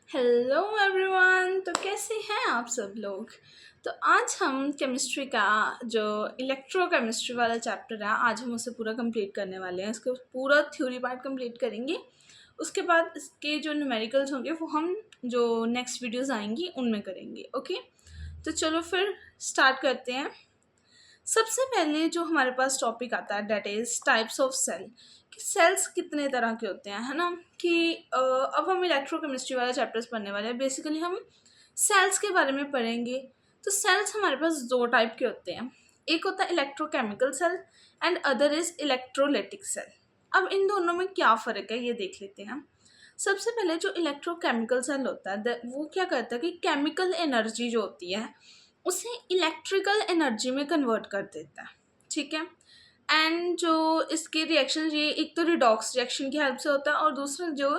Hello everyone. तो कैसे हैं आप सब लोग। तो आज हम केमिस्ट्री का जो इलेक्ट्रोकेमिस्ट्री वाला चैप्टर है, आज हम उसे पूरा कंप्लीट करने वाले हैं। इसको पूरा थ्योरी पार्ट कंप्लीट करेंगे। उसके बाद इसके जो न्यूमेरिकल्स होंगे वो हम जो नेक्स्ट वीडियोस आएंगी उनमें करेंगे। ओके, तो चलो फिर स्टार्ट करते हैं। सबसे पहले जो हमारे पास टॉपिक आता है that is types of cell, कि सेल्स कितने तरह के होते हैं, है ना। कि अब हम इलेक्ट्रोकेमिस्ट्री वाला चैप्टर्स पढ़ने वाले हैं। बेसिकली हम सेल्स के बारे में पढ़ेंगे। तो सेल्स हमारे पास दो टाइप के होते हैं। एक होता है electrochemical cell and other is electrolytic cell. अब इन दोनों में क्या फ़र्क है ये देख लेते हैं। सबसे पहले जो इलेक्ट्रोकेमिकल सेल होता है वो क्या करता है कि केमिकल एनर्जी जो होती है उसे इलेक्ट्रिकल एनर्जी में कन्वर्ट कर देता है। ठीक है। एंड जो इसके रिएक्शन, ये एक तो रिडॉक्स रिएक्शन की हेल्प से होता है और दूसरा जो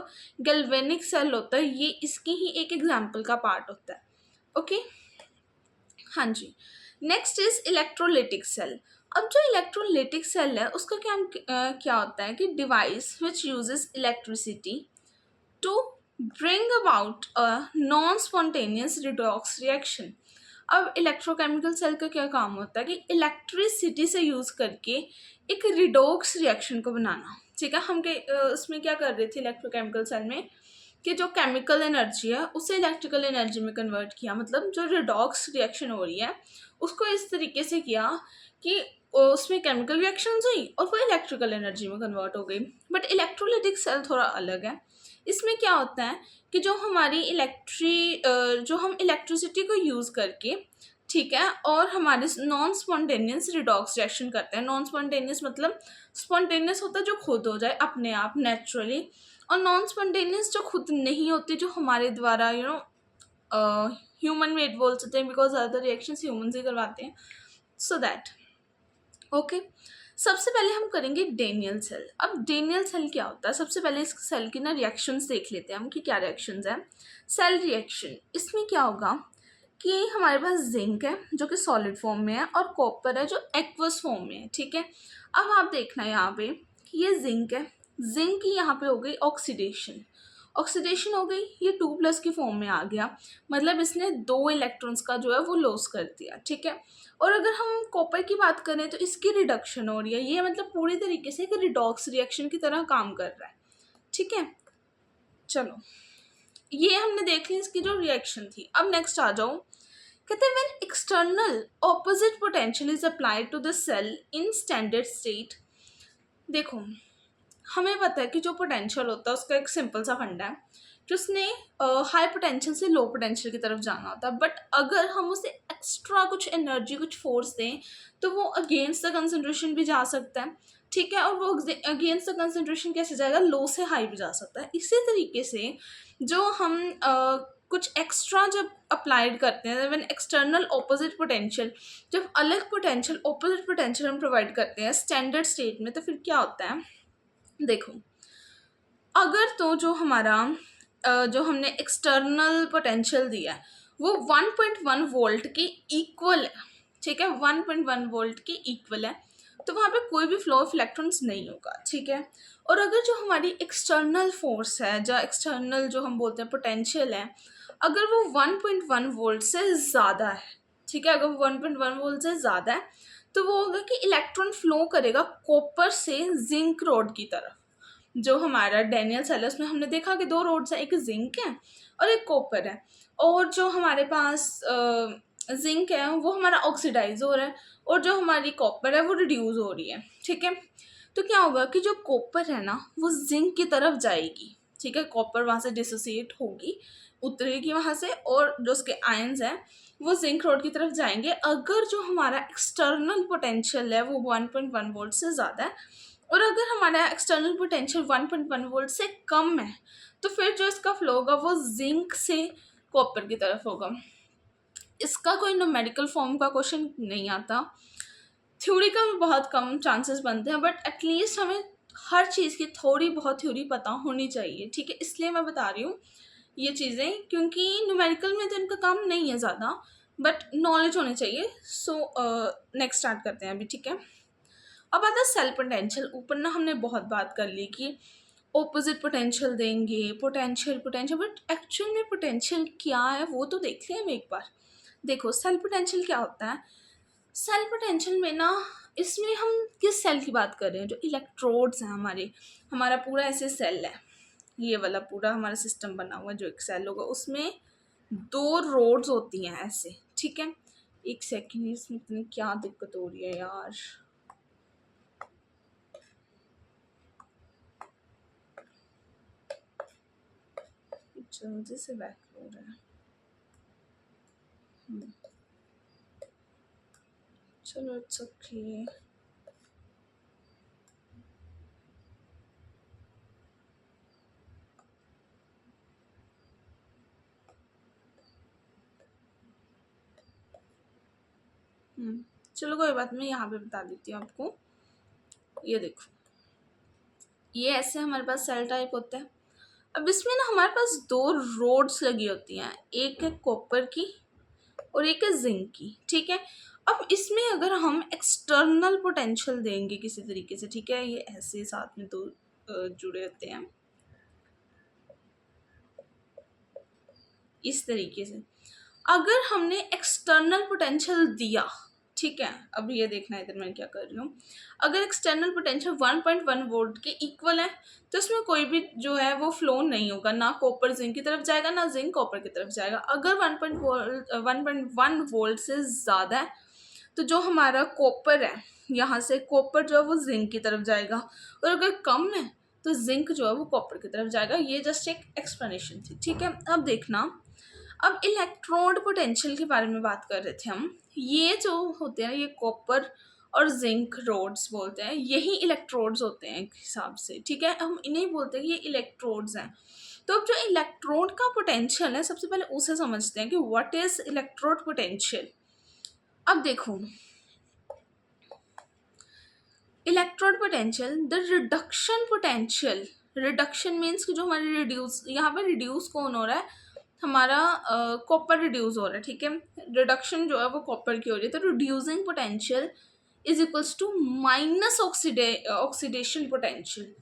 गैल्वेनिक सेल होता है ये इसकी ही एक एग्जाम्पल का पार्ट होता है। ओके, हाँ जी। Next is electrolytic cell. अब जो इलेक्ट्रोलिटिक सेल है उसका क्या होता है कि device which uses electricity to bring about a non-spontaneous redox reaction। अब इलेक्ट्रोकेमिकल सेल का क्या काम होता है कि इलेक्ट्रिसिटी से यूज़ करके एक रिडोक्स रिएक्शन को बनाना। ठीक है। उसमें क्या कर रहे थे इलेक्ट्रोकेमिकल सेल में कि जो केमिकल एनर्जी है उसे इलेक्ट्रिकल एनर्जी में कन्वर्ट किया। मतलब जो रिडॉक्स रिएक्शन हो रही है उसको इस तरीके से किया कि उसमें केमिकल रिएक्शंस हुई और वो इलेक्ट्रिकल एनर्जी में कन्वर्ट हो गई। बट इलेक्ट्रोलिटिक सेल थोड़ा अलग है। इसमें क्या होता है कि जो हम इलेक्ट्रिसिटी को यूज़ करके, ठीक है, और हमारे नॉन स्पॉन्टेनियस रिडॉक्स रिएक्शन करते हैं। नॉन स्पॉन्टेनियस मतलब स्पॉन्टेनियस होता है जो खुद हो जाए अपने आप नेचुरली, और नॉन स्पॉन्टेनियस जो खुद नहीं होती, जो हमारे द्वारा ह्यूमन मेड बोल सकते हैं, बिकॉज अदर रिएक्शंस ह्यूमन ही करवाते हैं। So that okay. सबसे पहले हम करेंगे डेनियल सेल। अब डेनियल सेल क्या होता है, सबसे पहले इस सेल की ना रिएक्शंस देख लेते हैं हम कि क्या रिएक्शंस हैं। सेल रिएक्शन, इसमें क्या होगा कि हमारे पास जिंक है जो कि सॉलिड फॉर्म में है और कॉपर है जो एक्वस फॉर्म में है। ठीक है। अब आप देखना यहाँ पे कि ये जिंक है, जिंक की यहाँ पे हो गई ऑक्सीडेशन, ऑक्सीडेशन हो गई, ये 2+ की फॉर्म में आ गया। मतलब इसने 2 इलेक्ट्रॉन्स का जो है वो लॉस कर दिया। ठीक है। और अगर हम कॉपर की बात करें तो इसकी रिडक्शन हो रही है। ये मतलब पूरी तरीके से एक रिडॉक्स रिएक्शन की तरह काम कर रहा है। ठीक है। चलो, ये हमने देख ली इसकी जो रिएक्शन थी। अब नेक्स्ट आ जाओ, कहते हैं when external opposite potential is applied to the cell in standard state. देखो, हमें पता है कि जो पोटेंशियल होता है उसका एक सिंपल सा फंडा है कि उसने हाई पोटेंशियल से लो पोटेंशियल की तरफ जाना होता है। बट अगर हम उसे एक्स्ट्रा कुछ एनर्जी, कुछ फोर्स दें तो वो अगेंस्ट द कंसंट्रेशन भी जा सकता है। ठीक है। और वो अगेंस्ट द कंसंट्रेशन कैसे जाएगा, लो से हाई भी जा सकता है। इसी तरीके से जो हम कुछ एक्स्ट्रा जब अप्लाइड करते हैं, व्हेन एक्सटर्नल ऑपोजिट पोटेंशियल, जब अलग पोटेंशियल ऑपोजिट पोटेंशियल हम प्रोवाइड करते हैं स्टैंडर्ड स्टेट में, तो फिर क्या होता है। देखो, अगर तो जो हमने एक्सटर्नल पोटेंशियल दिया है वो 1.1 वोल्ट के इक्वल है। ठीक है, 1.1 वोल्ट के इक्वल है, तो वहाँ पे कोई भी फ्लो ऑफ इलेक्ट्रॉन्स नहीं होगा। ठीक है। और अगर जो हमारी एक्सटर्नल फोर्स है, जो एक्सटर्नल जो हम बोलते हैं पोटेंशियल है, अगर वो 1.1 वोल्ट से ज़्यादा है, ठीक है, अगर वो 1.1 वोल्ट से ज़्यादा है तो वो होगा कि इलेक्ट्रॉन फ्लो करेगा कॉपर से जिंक रोड की तरफ। जो हमारा डेनियल सेल है उसमें हमने देखा कि 2 रोड्स हैं, एक जिंक है और एक कॉपर है। और जो हमारे पास जिंक है वो हमारा ऑक्सीडाइज हो रहा है और जो हमारी कॉपर है वो रिड्यूस हो रही है। ठीक है। तो क्या होगा कि जो कॉपर है ना वो जिंक की तरफ जाएगी। ठीक है, कॉपर वहाँ से डिसोसिएट होगी, उतरेगी वहाँ से, और जो उसके आयंस हैं वो जिंक रोड की तरफ जाएंगे अगर जो हमारा एक्सटर्नल पोटेंशियल है वो 1.1 वोल्ट से ज़्यादा है। और अगर हमारा एक्सटर्नल पोटेंशियल 1.1 वोल्ट से कम है तो फिर जो इसका फ्लो होगा वो जिंक से कॉपर की तरफ होगा। इसका कोई न्यूमेरिकल फॉर्म का क्वेश्चन नहीं आता, थ्योरिकल में बहुत कम चांसेस बनते हैं, बट एटलीस्ट हमें हर चीज़ की थोड़ी बहुत थ्योरी पता होनी चाहिए। ठीक है, इसलिए मैं बता रही हूँ ये चीज़ें, क्योंकि न्यूमेरिकल में तो इनका काम नहीं है ज़्यादा, बट नॉलेज होनी चाहिए। सो नेक्स्ट स्टार्ट करते हैं अभी। ठीक है। अब आता है सेल पोटेंशियल। ऊपर ना हमने बहुत बात कर ली कि ऑपोजिट पोटेंशियल देंगे, पोटेंशियल पोटेंशियल, बट एक्चुअल में पोटेंशियल क्या है वो तो देख लें हम एक बार। देखो सेल पोटेंशियल क्या होता है। सेल पोटेंशियल में ना, इसमें हम किस सेल की बात कर रहे हैं, जो इलेक्ट्रोड्स हैं हमारे, हमारा पूरा ऐसे सेल है, ये वाला पूरा हमारा सिस्टम बना हुआ है जो एक सेल होगा, उसमें दो रोड्स होती हैं ऐसे, ठीक है। एक सेकेंड, इसमें इतनी क्या दिक्कत हो रही है यार। जल्दी से बैक हो रहा है। चलो इट्स ओके। चलो कोई बात नहीं, यहाँ पे बता देती हूँ आपको। ये देखो, ये ऐसे हमारे पास सेल टाइप होता है। अब इसमें ना हमारे पास दो रोड्स लगी होती हैं, एक है कॉपर की और एक है जिंक की, ठीक है। अब इसमें अगर हम एक्सटर्नल पोटेंशियल देंगे किसी तरीके से, ठीक है, ये ऐसे साथ में दो जुड़े होते हैं इस तरीके से। अगर हमने एक्सटर्नल पोटेंशियल दिया, ठीक है, अब ये देखना है इधर मैं क्या कर रही हूँ। अगर एक्सटर्नल पोटेंशियल 1.1 वोल्ट के इक्वल है तो इसमें कोई भी जो है वो फ्लो नहीं होगा, ना कॉपर जिंक की तरफ जाएगा ना जिंक कॉपर की तरफ जाएगा। अगर 1.1 वोल्ट से ज़्यादा है तो जो हमारा कॉपर है, यहाँ से कॉपर जो है वो जिंक की तरफ जाएगा, और अगर कम है तो जिंक जो है वो कॉपर की तरफ जाएगा। ये जस्ट एक एक्सप्लेनेशन थी, ठीक है। अब देखना, अब इलेक्ट्रोड पोटेंशियल के बारे में बात कर रहे थे हम। ये जो होते हैं ये कॉपर और जिंक रोड्स बोलते हैं, यही इलेक्ट्रोड्स होते हैं एक हिसाब से, ठीक है। हम इन्हें बोलते हैं कि ये इलेक्ट्रोड्स हैं। तो अब जो इलेक्ट्रोड का पोटेंशियल है, सबसे पहले उसे समझते हैं कि व्हाट इज इलेक्ट्रोड पोटेंशियल। अब देखो, electrode potential, the reduction potential, reduction means कि जो हमारे रिड्यूस, यहाँ पे रिड्यूस कौन हो रहा है, हमारा कॉपर रिड्यूस हो रहा है, ठीक है। रिडक्शन जो है वो कॉपर की हो रही है, तो reducing potential is equals to minus oxidation potential,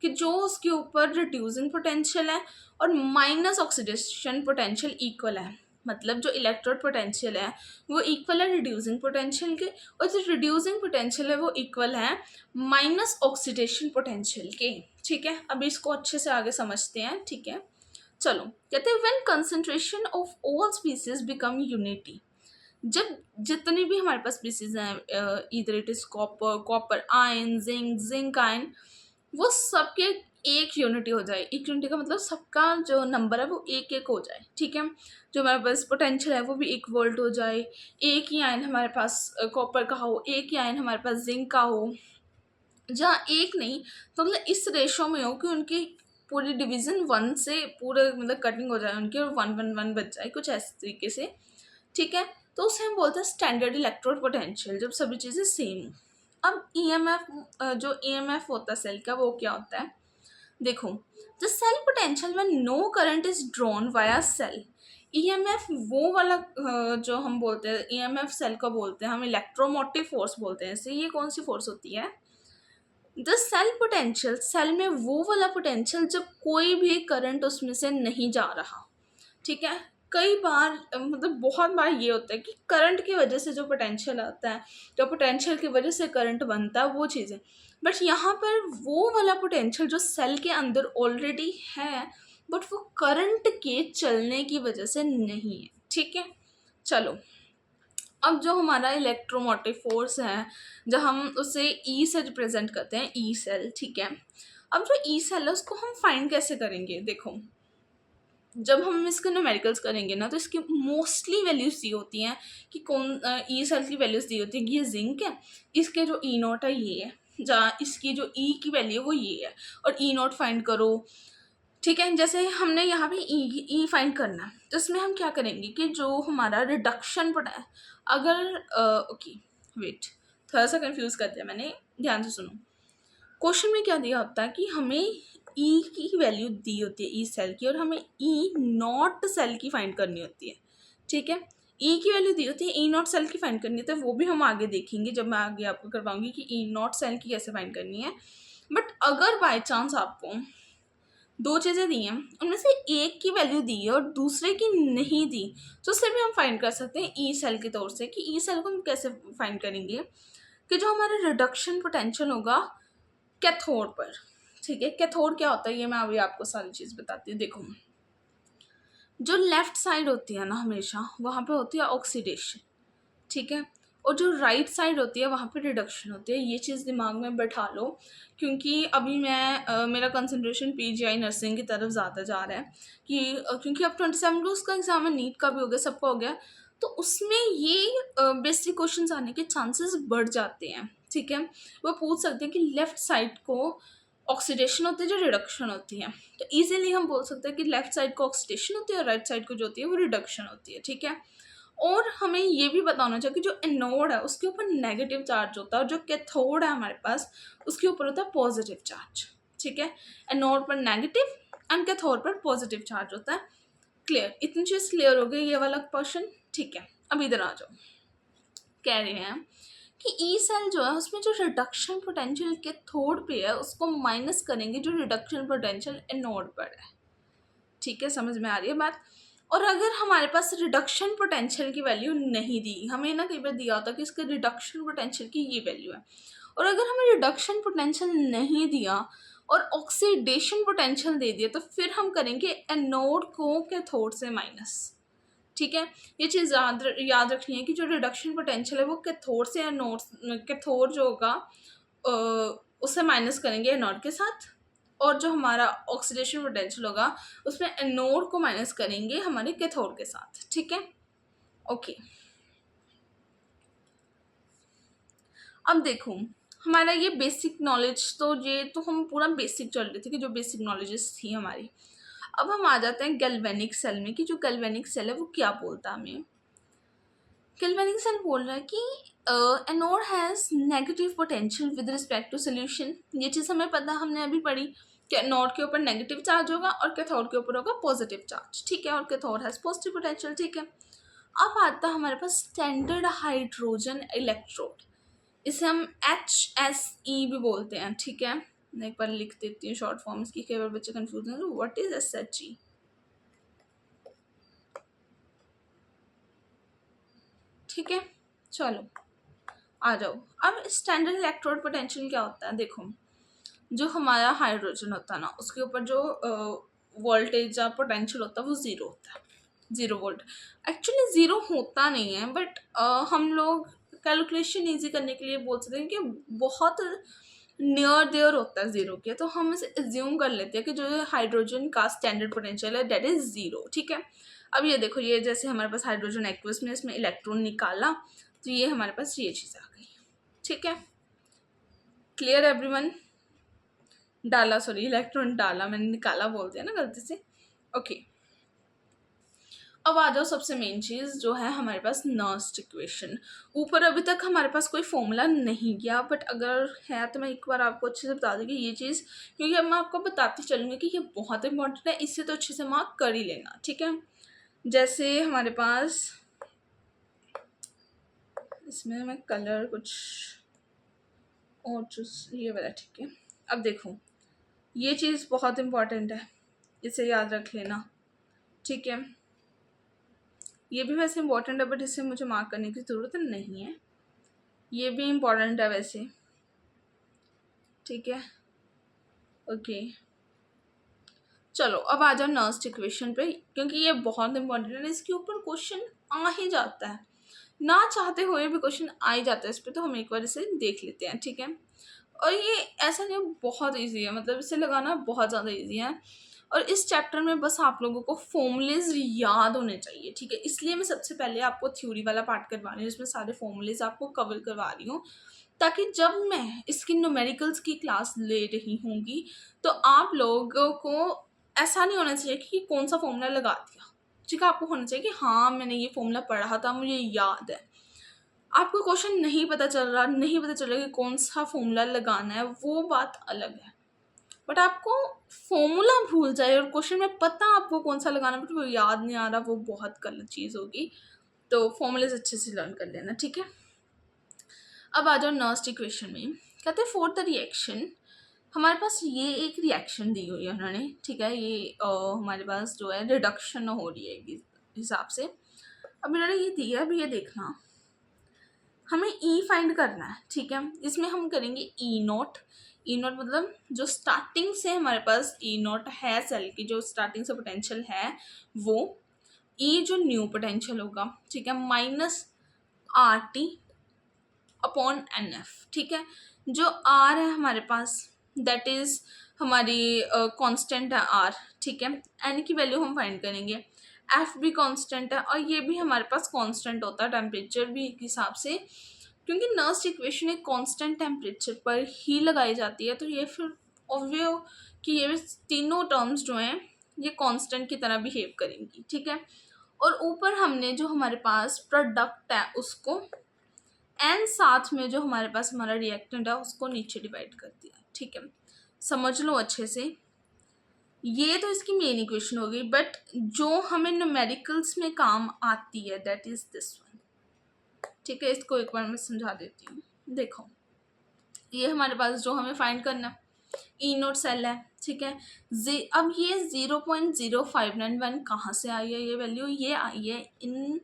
कि जो उसके ऊपर रिड्यूसिंग पोटेंशियल है और माइनस ऑक्सीडेशन पोटेंशियल इक्वल है। मतलब जो इलेक्ट्रोड पोटेंशियल है वो इक्वल है रिड्यूसिंग पोटेंशियल के, और जो रिड्यूसिंग पोटेंशियल है वो इक्वल है माइनस ऑक्सीडेशन पोटेंशियल के, ठीक है। अब इसको अच्छे से आगे समझते हैं, ठीक है। चलो, कहते हैं when concentration of all species become unity, जब जितनी भी हमारे पास स्पीसीज हैं, इधर it is copper, copper ion, zinc, zinc ion, वो सबके एक यूनिटी हो जाए। एक यूनिटी का मतलब सबका जो नंबर है वो एक एक हो जाए, ठीक है। जो हमारे पास पोटेंशियल है वो भी 1 वोल्ट हो जाए, एक ही आयन हमारे पास कॉपर का हो, एक ही आयन हमारे पास जिंक का हो। जहाँ एक नहीं तो मतलब इस रेशो में हो कि उनकी पूरी डिवीज़न 1 से पूरे मतलब कटिंग हो जाए उनकी, और 1 1 1 बच जाए, कुछ ऐसे तरीके से, ठीक है। तो उसे हम बोलते हैं स्टैंडर्ड इलेक्ट्रोड पोटेंशियल, जब सभी चीज़ें सेम हो। अब ईएमएफ, जो ईएमएफ होता है सेल का, वो क्या होता है, देखो, the cell potential when no current is drawn via cell. EMF वो वाला जो हम बोलते हैं ईएमएफ सेल का बोलते हैं हम इलेक्ट्रोमोटिव फोर्स बोलते हैं इसे। ये कौन सी फोर्स होती है, द सेल पोटेंशियल, सेल में वो वाला पोटेंशियल जब कोई भी करंट उसमें से नहीं जा रहा, ठीक है। कई बार मतलब बहुत बार ये होता है कि करंट की वजह से जो पोटेंशियल आता है, जो पोटेंशियल की वजह से करंट बनता है, वो चीज़ें। बट यहाँ पर वो वाला पोटेंशियल जो सेल के अंदर ऑलरेडी है, बट वो करंट के चलने की वजह से नहीं है, ठीक है। चलो, अब जो हमारा इलेक्ट्रोमोटिव फोर्स है, जब हम उसे ई से रिप्रेजेंट करते हैं, ई सेल, ठीक है। अब जो ई सेल है उसको हम फाइंड कैसे करेंगे, देखो, जब हम इसके न्यूमेरिकल्स करेंगे ना तो इसकी मोस्टली वैल्यूज दी होती हैं कि कौन ई सेल की वैल्यूज दी होती है कि ये जिंक है, इसके जो ई नॉट है ये है, जहाँ इसकी जो ई की वैल्यू है वो ये है, और ई नॉट फाइंड करो, ठीक है। जैसे हमने यहाँ पे ई फाइंड करना है तो इसमें हम क्या करेंगे कि जो हमारा रिडक्शन पड़ा है, अगर ओके वेट, थोड़ा सा कंफ्यूज कर दिया मैंने, ध्यान से सुनो। क्वेश्चन में क्या दिया होता है कि हमें ई की वैल्यू दी होती है ई सेल की, और हमें ई नॉट सेल की फाइंड करनी होती है, ठीक है। ई की वैल्यू दी होती है, ई नॉट सेल की फाइंड करनी होती है, वो भी हम आगे देखेंगे जब मैं आगे आपको करवाऊंगी कि ई नॉट सेल की कैसे फाइंड करनी है। बट अगर बाय चांस आपको दो चीज़ें दी हैं, उनमें से एक की वैल्यू दी है और दूसरे की नहीं दी, तो उससे भी हम फाइंड कर सकते हैं ई सेल के तौर से। कि ई सेल को हम कैसे फाइंड करेंगे, कि जो हमारा रिडक्शन पोटेंशियल होगा कैथोड पर, ठीक है। कैथोड क्या होता है ये मैं अभी आपको सारी चीज़ बताती हूँ। देखो, जो लेफ्ट साइड होती है ना हमेशा वहाँ पे होती है ऑक्सीडेशन, ठीक है, और जो राइट साइड होती है वहाँ पे रिडक्शन होती है। ये चीज़ दिमाग में बैठा लो, क्योंकि अभी मैं मेरा कंसंट्रेशन पीजीआई नर्सिंग की तरफ ज़्यादा जा रहा है कि क्योंकि अब 27 को उसका एग्ज़ाम है, नीट का भी हो गया, सबका हो गया, तो उसमें ये बेसिक क्वेश्चंस आने के चांसेस बढ़ जाते हैं, ठीक है। वो पूछ सकते हैं कि लेफ्ट साइड को ऑक्सीडेशन होती है जो रिडक्शन होती है, तो इजीली हम बोल सकते हैं कि लेफ्ट साइड को ऑक्सीडेशन होती है और राइट साइड को जो होती है वो रिडक्शन होती है, ठीक है। और हमें ये भी बताना चाहिए कि जो एनोड है उसके ऊपर नेगेटिव चार्ज होता है और जो कैथोड है हमारे पास उसके ऊपर होता है पॉजिटिव चार्ज, ठीक है। एनोड पर नेगेटिव एंड कैथोड पर पॉजिटिव चार्ज होता है। क्लियर, इतनी चीज़ क्लियर हो गई ये वाला क्वेश्चन, ठीक है। अब इधर आ जाओ, कह रहे हैं कि ई सेल जो है उसमें जो रिडक्शन पोटेंशियल कैथोड पे है उसको माइनस करेंगे जो रिडक्शन पोटेंशियल एनोड पर है, ठीक है। समझ में आ रही है बात। और अगर हमारे पास रिडक्शन पोटेंशियल की वैल्यू नहीं दी, हमें ना कई बार दिया होता कि इसके रिडक्शन पोटेंशियल की ये वैल्यू है, और अगर हमें रिडक्शन पोटेंशियल नहीं दिया और ऑक्सीडेशन पोटेंशियल दे दिया, तो फिर हम करेंगे एनोड को कैथोड से माइनस, ठीक है। ये चीज़ याद रखनी है कि जो रिडक्शन पोटेंशियल है वो कैथोड से एनोड, कैथोड जो होगा उससे माइनस करेंगे एनोड के साथ, और जो हमारा ऑक्सीडेशन पोटेंशियल होगा उसमें एनोड को माइनस करेंगे हमारे कैथोड के साथ, ठीक है। ओके, अब देखो हमारा ये बेसिक नॉलेज, तो ये तो हम पूरा बेसिक चल रहे थे कि जो बेसिक नॉलेजेस थी हमारी। अब हम आ जाते हैं गैल्वेनिक सेल में, कि जो गैल्वेनिक सेल है वो क्या बोलता है हमें। गैल्वेनिक सेल बोल रहा है कि anode has negative potential with respect to solution. ये चीज़ हमें पता, हमने अभी पढ़ी कि एनोड के ऊपर नेगेटिव चार्ज होगा और कैथोड के ऊपर होगा पॉजिटिव चार्ज, ठीक है, और कैथोड हैज़ पॉजिटिव पोटेंशियल, ठीक है। अब आता है हमारे पास स्टैंडर्ड हाइड्रोजन इलेक्ट्रोड, इसे हम HSE भी बोलते हैं, ठीक है। मैं एक बार लिख देती हूँ शॉर्ट फॉर्म इसकी, कई बार बच्चे कंफ्यूज हैं, व्हाट इज SHE, ठीक है। चलो आ जाओ, अब स्टैंडर्ड इलेक्ट्रोड पोटेंशियल क्या होता है। देखो, जो हमारा हाइड्रोजन होता है ना उसके ऊपर जो वोल्टेज या पोटेंशियल होता है वो ज़ीरो होता है, 0 वोल्ट। एक्चुअली ज़ीरो होता नहीं है, बट हम लोग कैलकुलेशन ईजी करने के लिए बोल सकते हैं कि बहुत नियर देयर होता है ज़ीरो के, तो हम इसे एज्यूम कर लेते हैं कि जो हाइड्रोजन का स्टैंडर्ड पोटेंशियल है डेट इज़ ज़ीरो, ठीक है। अब ये देखो, ये जैसे हमारे पास हाइड्रोजन एक्वस में इसमें इलेक्ट्रॉन निकाला, तो ये हमारे पास ये चीज़ आ गई, ठीक है। क्लियर एवरीवन, डाला, सॉरी इलेक्ट्रॉन डाला, मैंने निकाला बोल दिया ना गलती से, ओके। अब आ जाओ सबसे मेन चीज़ जो है हमारे पास नर्स्ट इक्वेशन। ऊपर अभी तक हमारे पास कोई फॉर्मूला नहीं गया, बट अगर है तो मैं एक बार आपको अच्छे से बता दूँगी ये चीज़, क्योंकि अब मैं आपको बताती चलूँगी कि ये बहुत इंपॉर्टेंट है, इससे तो अच्छे से मार्क कर ही लेना, ठीक है। जैसे हमारे पास इसमें मैं कलर कुछ और चूज ये वाला, ठीक है। अब देखो ये चीज़ बहुत इंपॉर्टेंट है, इसे याद रख लेना, ठीक है। ये भी वैसे इंपॉर्टेंट है बट इसे मुझे मार्क करने की ज़रूरत नहीं है, ये भी इम्पॉर्टेंट है वैसे, ठीक है। ओके, चलो अब आ जाओ नर्स्ट इक्वेशन पे, क्योंकि ये बहुत इंपॉर्टेंट है, इसके ऊपर क्वेश्चन आ ही जाता है, ना चाहते हुए भी क्वेश्चन आ ही जाता है इस पर, तो हम एक बार इसे देख लेते हैं, ठीक है। और ये ऐसा नहीं, बहुत ईजी है, मतलब इसे लगाना बहुत ज़्यादा ईजी है, और इस चैप्टर में बस आप लोगों को फॉर्मूलेज याद होने चाहिए, ठीक है। इसलिए मैं सबसे पहले आपको थ्योरी वाला पार्ट करवा रही हूँ जिसमें सारे फॉर्मूलेज आपको कवर करवा रही हूँ, ताकि जब मैं इसकी न्यूमेरिकल्स की क्लास ले रही होंगी तो आप लोगों को ऐसा नहीं होना चाहिए कि कौन सा फॉर्मूला लगा दिया, ठीक है। आपको होना चाहिए कि हाँ मैंने ये फॉर्मूला पढ़ा था, मुझे याद है। आपको क्वेश्चन नहीं पता चल रहा, नहीं पता चल रहा कि कौन सा फॉर्मूला लगाना है, वो बात अलग है, बट आपको फॉर्मूला भूल जाए और क्वेश्चन में पता आपको कौन सा लगाना है बट वो याद नहीं आ रहा, वो बहुत गलत चीज़ होगी। तो फॉर्मूलेज अच्छे से लर्न कर लेना, ठीक है। अब आ जाओ नर्स्ट इक्वेशन में, कहते हैं फॉर द रिएक्शन हमारे पास ये एक रिएक्शन दी हुई है उन्होंने, ठीक है, ये हमारे पास जो है रिडक्शन हो रही है इस हिसाब से। अब इन्होंने ये दिया, अभी ये देखना, हमें ई फाइंड करना है, ठीक है। इसमें हम करेंगे ई नोट। ई नोट मतलब जो स्टार्टिंग से हमारे पास ई नोट है सेल की, जो स्टार्टिंग से पोटेंशियल है वो, ई जो न्यू पोटेंशियल होगा, ठीक है, minus R T upon N F, ठीक है। जो आर है हमारे पास दैट इज हमारी कांस्टेंट है आर, ठीक है। एन की वैल्यू हम फाइंड करेंगे, एफ भी कांस्टेंट है और ये भी हमारे पास कांस्टेंट होता है टेम्परेचर भी एक हिसाब से, क्योंकि नर्स्ट इक्वेशन एक कांस्टेंट टेम्परेचर पर ही लगाई जाती है, तो ये फिर ऑब्वियस कि ये तीनों टर्म्स जो हैं ये कांस्टेंट की तरह बिहेव करेंगी, ठीक है। और ऊपर हमने जो हमारे पास प्रोडक्ट है उसको एन साथ में जो हमारे पास हमारा रिएक्टेंट है उसको नीचे डिवाइड कर दिया, ठीक है। समझ लो अच्छे से, ये तो इसकी मेन इक्वेशन हो गई, बट जो हमें न्यूमेरिकल्स में काम आती है दैट इज दिस वन, ठीक है। इसको एक बार मैं समझा देती हूँ। देखो, ये हमारे पास जो हमें फाइंड करना ई नोट सेल है, ठीक है। अब ये 0.0591 कहाँ से आई है ये वैल्यू? ये आई है इन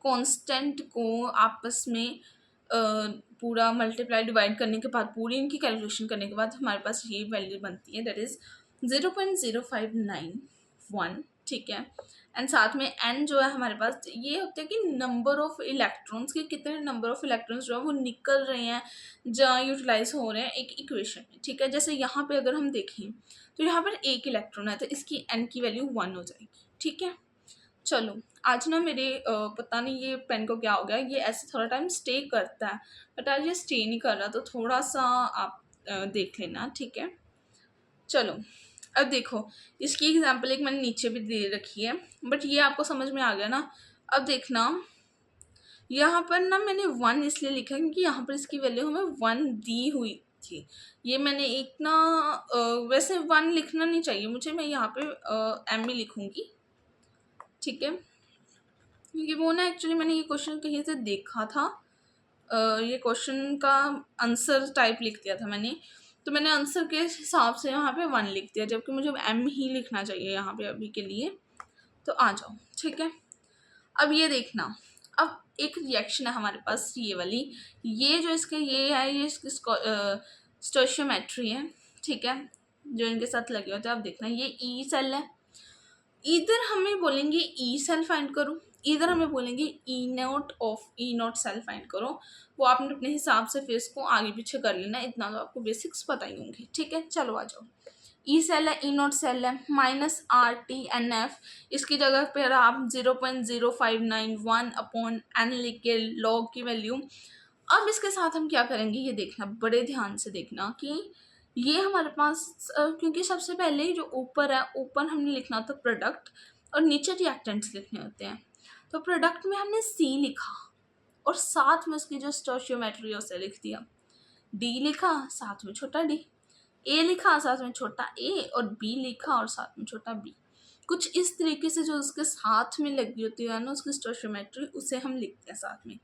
कांस्टेंट को आपस में पूरा मल्टीप्लाई डिवाइड करने के बाद, पूरी इनकी कैलकुलेशन करने के बाद हमारे पास ये वैल्यू बनती है दैट इज़ 0.0591, ठीक है। एंड साथ में एन जो है हमारे पास ये होता है कि नंबर ऑफ इलेक्ट्रॉन्स के, कितने नंबर ऑफ इलेक्ट्रॉन्स जो है वो निकल रहे हैं, जहाँ यूटिलाइज हो रहे हैं एक इक्वेशन में, ठीक है। जैसे यहाँ पे अगर हम देखें तो यहाँ पर एक इलेक्ट्रॉन है तो इसकी एन की वैल्यू 1 हो जाएगी, ठीक है। चलो, आज ना मेरे पता नहीं ये पेन को क्या हो गया, ये ऐसे थोड़ा टाइम स्टे करता है, बट आज ये स्टे नहीं कर रहा, तो थोड़ा सा आप देख लेना, ठीक है। चलो, अब देखो, इसकी एग्जांपल एक मैंने नीचे भी दे रखी है, बट ये आपको समझ में आ गया ना। अब देखना, यहाँ पर ना मैंने 1 इसलिए लिखा क्योंकि यहाँ पर इसकी वैल्यू हमें 1 दी हुई थी। ये मैंने एक ना वैसे 1 लिखना नहीं चाहिए मुझे, मैं यहाँ पे एम ही लिखूँगी, ठीक है, क्योंकि वो ना एक्चुअली मैंने ये क्वेश्चन कहीं से देखा था, ये क्वेश्चन का आंसर टाइप लिख दिया था मैंने, तो मैंने आंसर के हिसाब से यहाँ पे 1 लिख दिया, जबकि मुझे एम ही लिखना चाहिए यहाँ पे अभी के लिए। तो आ जाओ, ठीक है। अब ये देखना, अब एक रिएक्शन है हमारे पास ये वाली, ये जो इसके ये है, ये इसकी स्टोइशियोमेट्री है, ठीक है, जो इनके साथ लगे होते हैं। अब देखना, ये ई सेल है, इधर हमें बोलेंगे ई सेल फाइंड करो, इधर हमें बोलेंगे ई नोट सेल फाइंड करो। वो आपने अपने हिसाब से फिर इसको आगे पीछे कर लेना, इतना तो आपको बेसिक्स पता ही होंगे, ठीक है। चलो आ जाओ, ई सेल है, ई नोट सेल है, minus R T N F, इसकी जगह पर आप 0.0591 अपॉन एन लिख के लॉग की वैल्यू। अब इसके साथ हम क्या करेंगे ये देखना, बड़े ध्यान से देखना कि ये हमारे पास क्योंकि सबसे पहले जो ऊपर है, ऊपर हमने लिखना होता है प्रोडक्ट और नीचे रिएक्टेंट्स लिखने होते हैं। तो प्रोडक्ट में हमने सी लिखा और साथ में उसकी जो स्टोइशियोमेट्री है उसे लिख दिया, डी लिखा साथ में छोटा डी, ए लिखा साथ में छोटा ए, और बी लिखा और साथ में छोटा बी। कुछ इस तरीके से जो उसके साथ में लगी होती है ना उसकी स्टोइशियोमेट्री, उसे हम लिखते हैं साथ में,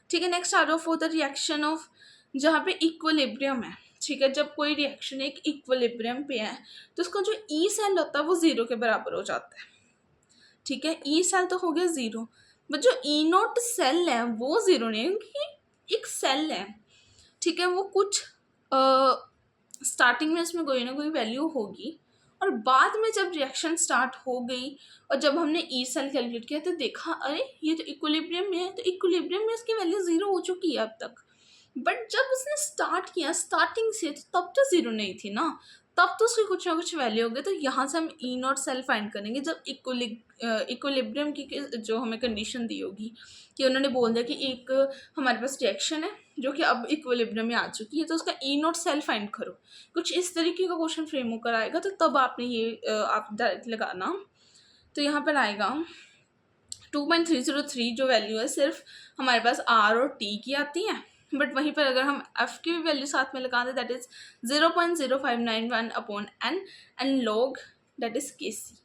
ठीक है। नेक्स्ट आ जाओ फॉर द रिएक्शन ऑफ, जहाँ पे इक्विलिब्रियम है, ठीक है। जब कोई रिएक्शन एक इक्विलिब्रियम पे है तो उसका जो ई सेल होता है वो 0 के बराबर हो जाता है, ठीक है। ई सेल तो हो गया 0, बट जो ई नोट सेल है वो 0 नहीं है, क्योंकि एक सेल है, ठीक है। वो कुछ स्टार्टिंग में इसमें कोई ना कोई वैल्यू होगी, और बाद में जब रिएक्शन स्टार्ट हो गई और जब हमने ई सेल कैलकुलेट किया तो देखा अरे ये तो इक्विलिब्रियम में है, तो इक्विलिब्रियम में इसकी वैल्यू 0 हो चुकी है अब तक। बट जब उसने स्टार्ट किया स्टार्टिंग से, तो तब तो 0 नहीं थी ना, तब तो उसकी कुछ ना कुछ वैल्यू होगी। तो यहाँ से हम ई नॉट सेल फाइंड करेंगे जब इक्विलिब्रियम की जो हमें कंडीशन दी होगी, कि उन्होंने बोल दिया कि एक हमारे पास रिएक्शन है जो कि अब इक्विलिब्रियम में आ चुकी है, तो उसका ई नॉट सेल फाइंड करो। कुछ इस तरीके का क्वेश्चन फ्रेम होकर आएगा, तो तब आपने ये आप डायरेक्ट लगाना। तो यहाँ पर आएगा 2.303 जो वैल्यू है सिर्फ हमारे पास आर और टी की आती है, बट वहीं पर अगर हम एफ की वैल्यू साथ में लगा दें that is 0.0591 upon n and log that is k c,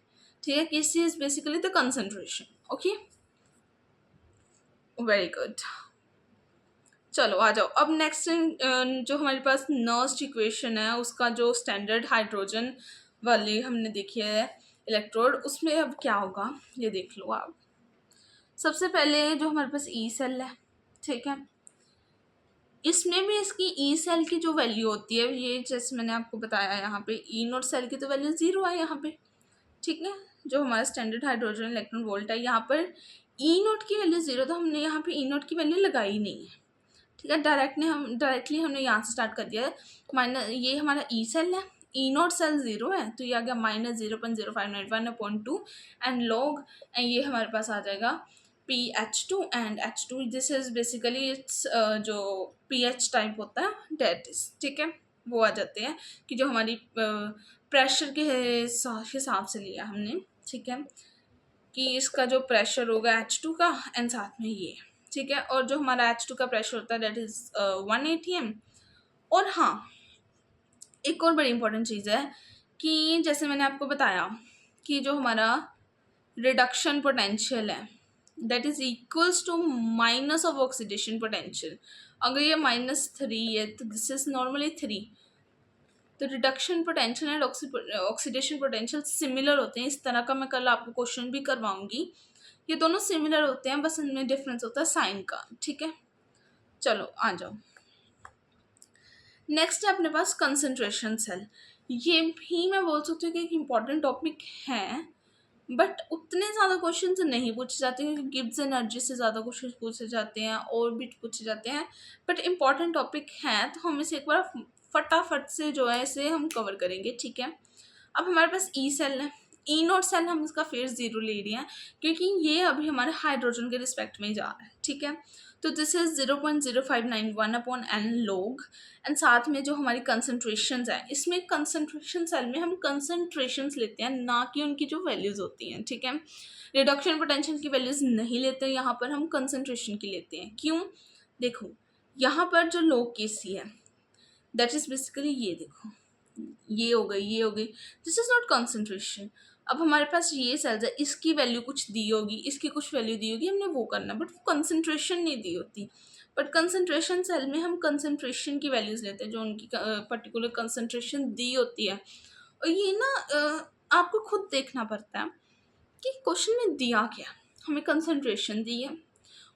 ठीक है। K c is basically the concentration, okay, very good. चलो आ जाओ। अब नेक्स्ट जो हमारे पास नर्स्ट इक्वेशन है उसका जो स्टैंडर्ड हाइड्रोजन वाली हमने देखी है इलेक्ट्रोड, उसमें अब क्या होगा ये देख लो आप। सबसे पहले जो हमारे पास ई सेल है, ठीक है, इसमें भी इसकी ई सेल की जो वैल्यू होती है, ये जैसे मैंने आपको बताया यहाँ पे ई नोट सेल की तो वैल्यू 0 है यहाँ पे, ठीक है। जो हमारा स्टैंडर्ड हाइड्रोजन इलेक्ट्रॉन वोल्ट है यहाँ पर ई नोट की वैल्यू 0, तो हमने यहाँ पे ई नोट की वैल्यू लगाई नहीं है, ठीक है। डायरेक्टली हमने यहाँ से स्टार्ट कर दिया है। माइनस ये हमारा ई सेल है, ई नोट सेल 0 है तो ये आ गया -0.0591/2 एंड लॉग, एंड ये हमारे पास आ जाएगा PH2 and H2। This is basically it's जो पीएच टाइप होता है डेट इज, ठीक है, वो आ जाते हैं कि जो हमारी प्रेशर के हिसाब से लिया हमने, ठीक है, कि इसका जो प्रेशर होगा H2 का एंड साथ में ये, ठीक है। और जो हमारा H2 का प्रेशर होता है डेट इज 1 ATM। और हाँ, एक और बड़ी इंपॉर्टेंट चीज़ है कि जैसे मैंने आपको बताया कि जो हमारा रिडक्शन पोटेंशियल है that is equals to minus of oxidation potential. अगर ये -3 है तो दिस इज नॉर्मली 3, तो reduction potential and oxidation potential similar होते हैं। इस तरह का मैं कल आपको क्वेश्चन भी करवाऊंगी। ये दोनों सिमिलर होते हैं, बस इनमें डिफरेंस होता है साइन का, ठीक है। चलो आ जाओ। नेक्स्ट है अपने पास कंसंट्रेशन सेल। ये भी मैं बोल सकती हूँ कि एक इम्पॉर्टेंट टॉपिक है, बट उतने ज़्यादा क्वेश्चन नहीं पूछे जाते क्योंकि गिब्स एनर्जी से ज़्यादा क्वेश्चन पूछे जाते हैं और भी पूछे जाते हैं, बट इम्पॉर्टेंट टॉपिक है तो हम इसे एक बार फटाफट से जो है इसे हम कवर करेंगे, ठीक है। अब हमारे पास ई सेल है, ई नोट सेल हम इसका फिर 0 ले रहे हैं क्योंकि ये अभी हमारे हाइड्रोजन के रिस्पेक्ट में ही जा रहा है, ठीक है। तो this is 0.0591/n log, and साथ में जो हमारी कंसनट्रेशन है, इसमें कंसनट्रेशन सेल में हम कंसनट्रेशंस लेते हैं ना कि उनकी जो वैल्यूज़ होती हैं, ठीक है। रिडक्शन पोटेंशियल की वैल्यूज़ नहीं लेते हैं यहाँ पर, हम कंसनट्रेशन की लेते हैं। क्यों? देखो यहाँ पर जो लोग केसी है दैट इज़ बेसिकली ये देखो, ये हो गई, ये हो गई, दिस इज़ नॉट कंसनट्रेशन। अब हमारे पास ये सेल्स है, इसकी वैल्यू कुछ दी होगी, इसकी कुछ वैल्यू दी होगी, हमने वो करना, बट वो कंसनट्रेशन नहीं दी होती। बट कंसनट्रेशन सेल में हम कंसनट्रेशन की वैल्यूज़ लेते हैं जो उनकी पर्टिकुलर कंसनट्रेशन दी होती है। और ये ना आपको खुद देखना पड़ता है कि क्वेश्चन में दिया क्या, हमें कंसनट्रेशन दी है,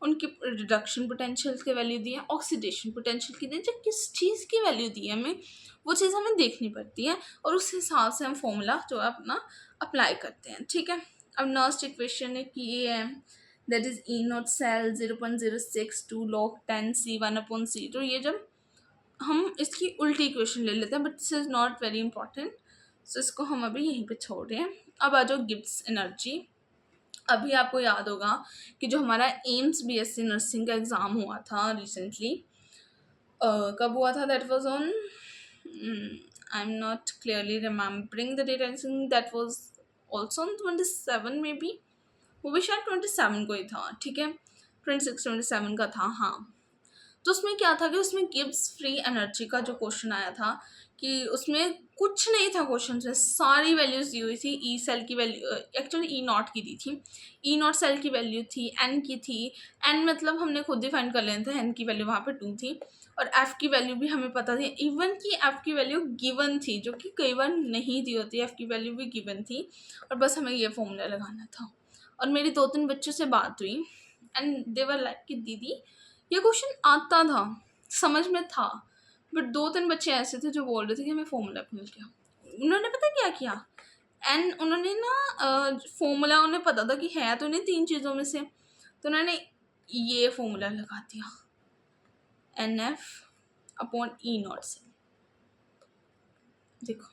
उनकी रिडक्शन पोटेंशियल की वैल्यू दी है, ऑक्सीडेशन पोटेंशियल की दी है, जो किस चीज़ की वैल्यू दी है हमें वो चीज़ हमें देखनी पड़ती है और उस हिसाब से हम फॉर्मूला जो है अपना अप्लाई करते हैं, ठीक है। अब नेक्स्ट इक्वेशन है कि A M that is E naught cell 0.062 log 10 C1/C। तो ये जब हम इसकी उल्टी इक्वेशन ले लेते हैं, but this is not very important, so इसको हम अभी यहीं पे छोड़ रहे हैं। अब आ जाओ गिब्स एनर्जी। अभी आपको याद होगा कि जो हमारा एम्स BSc नर्सिंग का एग्ज़ाम हुआ था रिसेंटली, कब हुआ था, that was on I am not clearly remembering the date, I think that was also on 27 maybe, वो भी शायद 27 को ही था, ठीक है, 26-27 का था, हाँ। तो उसमें क्या था कि उसमें गिब्स फ्री एनर्जी का जो क्वेश्चन आया था कि उसमें कुछ नहीं था क्वेश्चन में, सारी वैल्यूज़ दी हुई थी। ई सेल की वैल्यू एक्चुअली ई नॉट की दी थी, ई नॉट सेल की वैल्यू थी, एन की थी, एन मतलब हमने खुद ही फाइंड कर लेना था, एन की वैल्यू वहाँ पे 2 थी, और एफ़ की वैल्यू भी हमें पता थी, इवन की एफ़ की वैल्यू गिवन थी जो कि कई बार नहीं दी होती, एफ़ की वैल्यू भी गिवन थी, और बस हमें ये फॉर्मूला लगाना था। और मेरी 2-3 बच्चों से बात हुई एंड दे वर लाइक कि दीदी ये क्वेश्चन आता था, समझ में था, बट 2-3 बच्चे ऐसे थे जो बोल रहे थे कि हमें फॉर्मूला मिल गया। उन्होंने पता क्या किया, एंड उन्होंने ना फॉर्मूला उन्हें पता था कि है तो नहीं 3 चीज़ों में से, तो उन्होंने ये फॉर्मूला लगा दिया NF/E0 से। देखो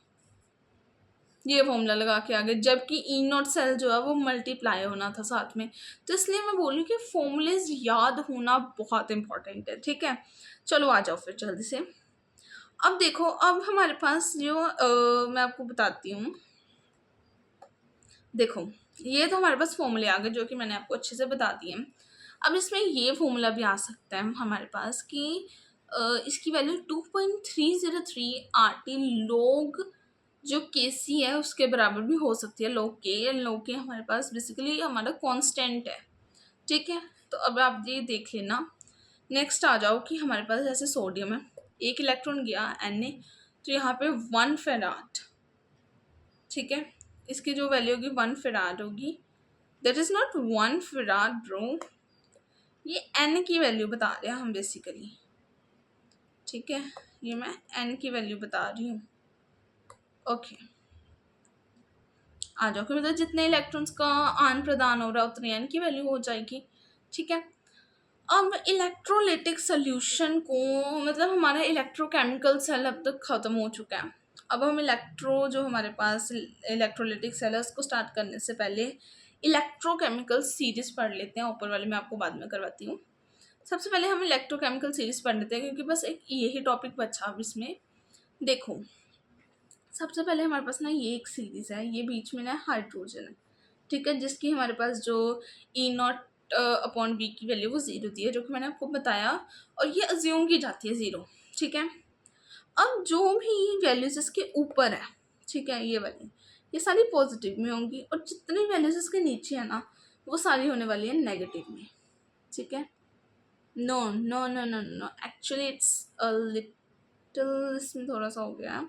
ये फॉर्मूला लगा के आगे, जबकि ई नॉट सेल जो है वो मल्टीप्लाई होना था साथ में। तो इसलिए मैं बोलूँ कि फॉर्मूलेज याद होना बहुत इंपॉर्टेंट है, ठीक है। चलो आ जाओ फिर जल्दी से। अब देखो, अब हमारे पास जो मैं आपको बताती हूँ, देखो ये तो हमारे पास फॉर्मूले आ गए जो कि मैंने आपको अच्छे से बता दिए। अब इसमें ये फॉर्मूला भी आ सकता है हमारे पास कि इसकी वैल्यू 2.303 RT log जो KC है उसके बराबर भी हो सकती है। log K हमारे पास बेसिकली हमारा कांस्टेंट है, ठीक है। तो अब आप ये देख लेना नेक्स्ट आ जाओ कि हमारे पास जैसे सोडियम है, एक इलेक्ट्रॉन गया Na, तो यहाँ पे 1 फेराड, ठीक है, इसकी जो वैल्यू होगी 1 फेराड होगी। That is not 1 farad bro, ये N की वैल्यू बता रहे हैं हम बेसिकली, ठीक है, ये मैं N की वैल्यू बता रही हूँ। ओके, आ जाओ कि मतलब जितने इलेक्ट्रॉन्स का आदान प्रदान हो रहा है उतनी N की वैल्यू हो जाएगी, ठीक है। अब इलेक्ट्रोलिटिक सोल्यूशन को, मतलब हमारा इलेक्ट्रोकेमिकल सेल अब तक ख़त्म हो चुका है। अब हम जो हमारे पास इलेक्ट्रोलिटिक सेल है उसको स्टार्ट करने से पहले इलेक्ट्रोकेमिकल सीरीज पढ़ लेते हैं। ऊपर वाले मैं आपको बाद में करवाती हूँ। सबसे पहले हम इलेक्ट्रोकेमिकल सीरीज पढ़ लेते हैं क्योंकि बस एक यही टॉपिक बचा अब इसमें। देखो, सबसे पहले हमारे पास ना ये एक सीरीज़ है, ये बीच में ना हाइड्रोजन है, ठीक है, जिसकी हमारे पास जो E0 अपॉन बी की वैल्यू वो 0 दी है, जो कि मैंने आपको बताया, और ये अज्यूम की जाती है 0, ठीक है। अब जो भी वैल्यूज इसके ऊपर है, ठीक है, ये वाली, ये सारी पॉजिटिव में होंगी, और जितनी वैल्यूज इसके नीचे है ना वो सारी होने वाली है नेगेटिव में, ठीक है। No no no no no, actually it's a little, इसमें थोड़ा सा हो गया है।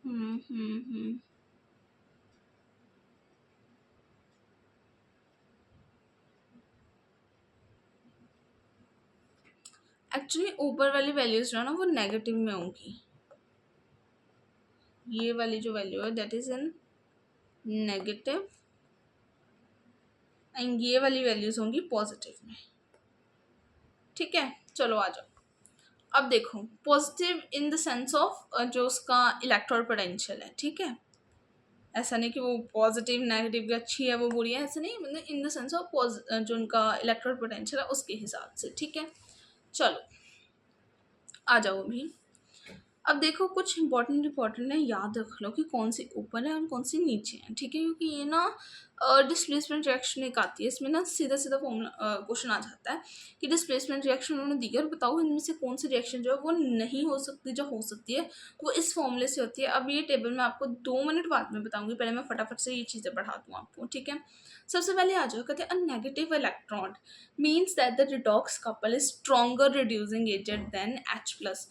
हम्म। एक्चुअली ऊपर वाली वैल्यूज जो है ना वो नेगेटिव में होंगी, ये वाली जो वैल्यू है that is in negative, and ये वाली वैल्यूज होंगी पॉजिटिव में, ठीक है। चलो आ जाओ, अब देखो, positive in the sense of जो उसका इलेक्ट्रॉन पोटेंशियल है, ठीक है, ऐसा नहीं कि वो पॉजिटिव नेगेटिव की अच्छी है वो बुरी है, ऐसा नहीं, मतलब इन द सेंस ऑफ जो उनका इलेक्ट्रॉन पोटेंशियल है उसके हिसाब से, ठीक है। चलो आ जाओ अभी। अब देखो, कुछ इंपॉर्टेंट है, याद रख लो कि कौन सी ऊपर है और कौन सी नीचे है, ठीक है, क्योंकि ये ना डिस्प्लेसमेंट रिएक्शन एक आती है, इसमें ना सीधा सीधा फॉर्मूला क्वेश्चन आ जाता है कि डिस्प्लेसमेंट रिएक्शन उन्होंने दी है और बताओ इनमें से कौन सी रिएक्शन जो है वो नहीं हो सकती, जो हो सकती है वो इस फॉर्मूले से होती है। अब ये टेबल मैं आपको 2 मिनट बाद में बताऊंगी, पहले मैं फटाफट से ये चीज़ें पढ़ा दूँ आपको, ठीक है। सबसे पहले आ जाओ, कहते हैं a negative electron means that the redox couple is stronger reducing agent than H+।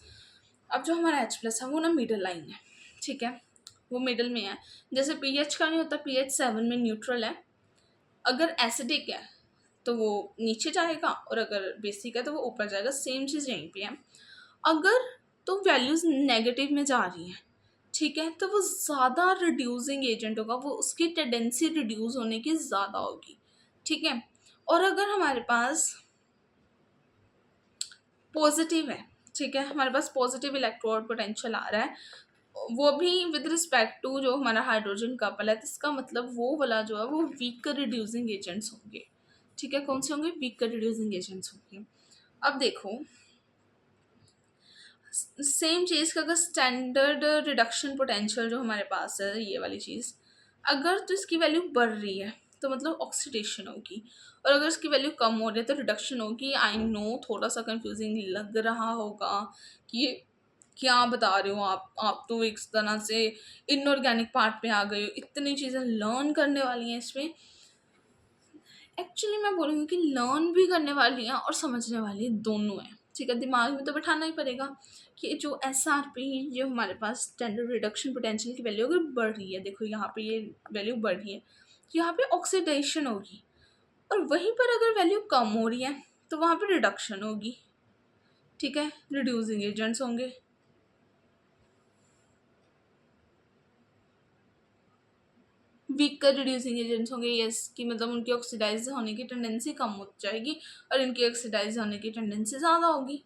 अब जो हमारा H+ है वो ना मिडल लाइन है, ठीक है, वो मिडल में है। जैसे pH का नहीं होता, pH 7 में न्यूट्रल है, अगर एसिडिक है तो वो नीचे जाएगा और अगर बेसिक है तो वो ऊपर जाएगा, सेम चीज़ यहीं पे है। अगर तो वैल्यूज नेगेटिव में जा रही हैं, ठीक है, तो वो ज़्यादा रिड्यूसिंग एजेंट होगा, वो उसकी टेंडेंसी रिड्यूस होने की ज़्यादा होगी, ठीक है। और अगर हमारे पास पॉजिटिव है, ठीक है, हमारे पास पॉजिटिव इलेक्ट्रोड पोटेंशियल आ रहा है, वो भी विद रिस्पेक्ट टू जो हमारा हाइड्रोजन कपल है, तो इसका मतलब वो वाला जो है वो वीकर रिड्यूसिंग एजेंट्स होंगे, ठीक है। कौन से होंगे? वीकर रिड्यूसिंग एजेंट्स होंगे। अब देखो, सेम चीज़ का अगर स्टैंडर्ड रिडक्शन पोटेंशियल जो हमारे पास है, ये वाली चीज़, अगर तो इसकी वैल्यू बढ़ रही है तो मतलब ऑक्सीडेशन होगी, और अगर इसकी वैल्यू कम हो रही है तो रिडक्शन होगी। आई नो थोड़ा सा कंफ्यूजिंग लग रहा होगा कि ये क्या बता रहे हो आप तो एक तरह से इनऑर्गेनिक पार्ट पे आ गए हो, इतनी चीज़ें लर्न करने वाली हैं इसमें। एक्चुअली मैं बोलूँगी कि लर्न भी करने वाली हैं और समझने वाली दोनों हैं, ठीक है। दिमाग में तो बैठाना ही पड़ेगा कि जो SRP, जो हमारे पास स्टैंडर्ड रिडक्शन पोटेंशियल की वैल्यू अगर बढ़ रही है, देखो यहाँ पे ये वैल्यू बढ़ रही है, तो यहाँ पे ऑक्सीडेशन होगी, और वहीं पर अगर वैल्यू कम हो रही है तो वहाँ पे रिडक्शन होगी, ठीक है, रिड्यूसिंग एजेंट्स होंगे। वीकर रिड्यूसिंग एजेंट्स होंगे, यस, कि मतलब उनकी ऑक्सीडाइज होने की टेंडेंसी कम हो जाएगी और इनकी ऑक्सीडाइज होने की टेंडेंसी ज़्यादा होगी,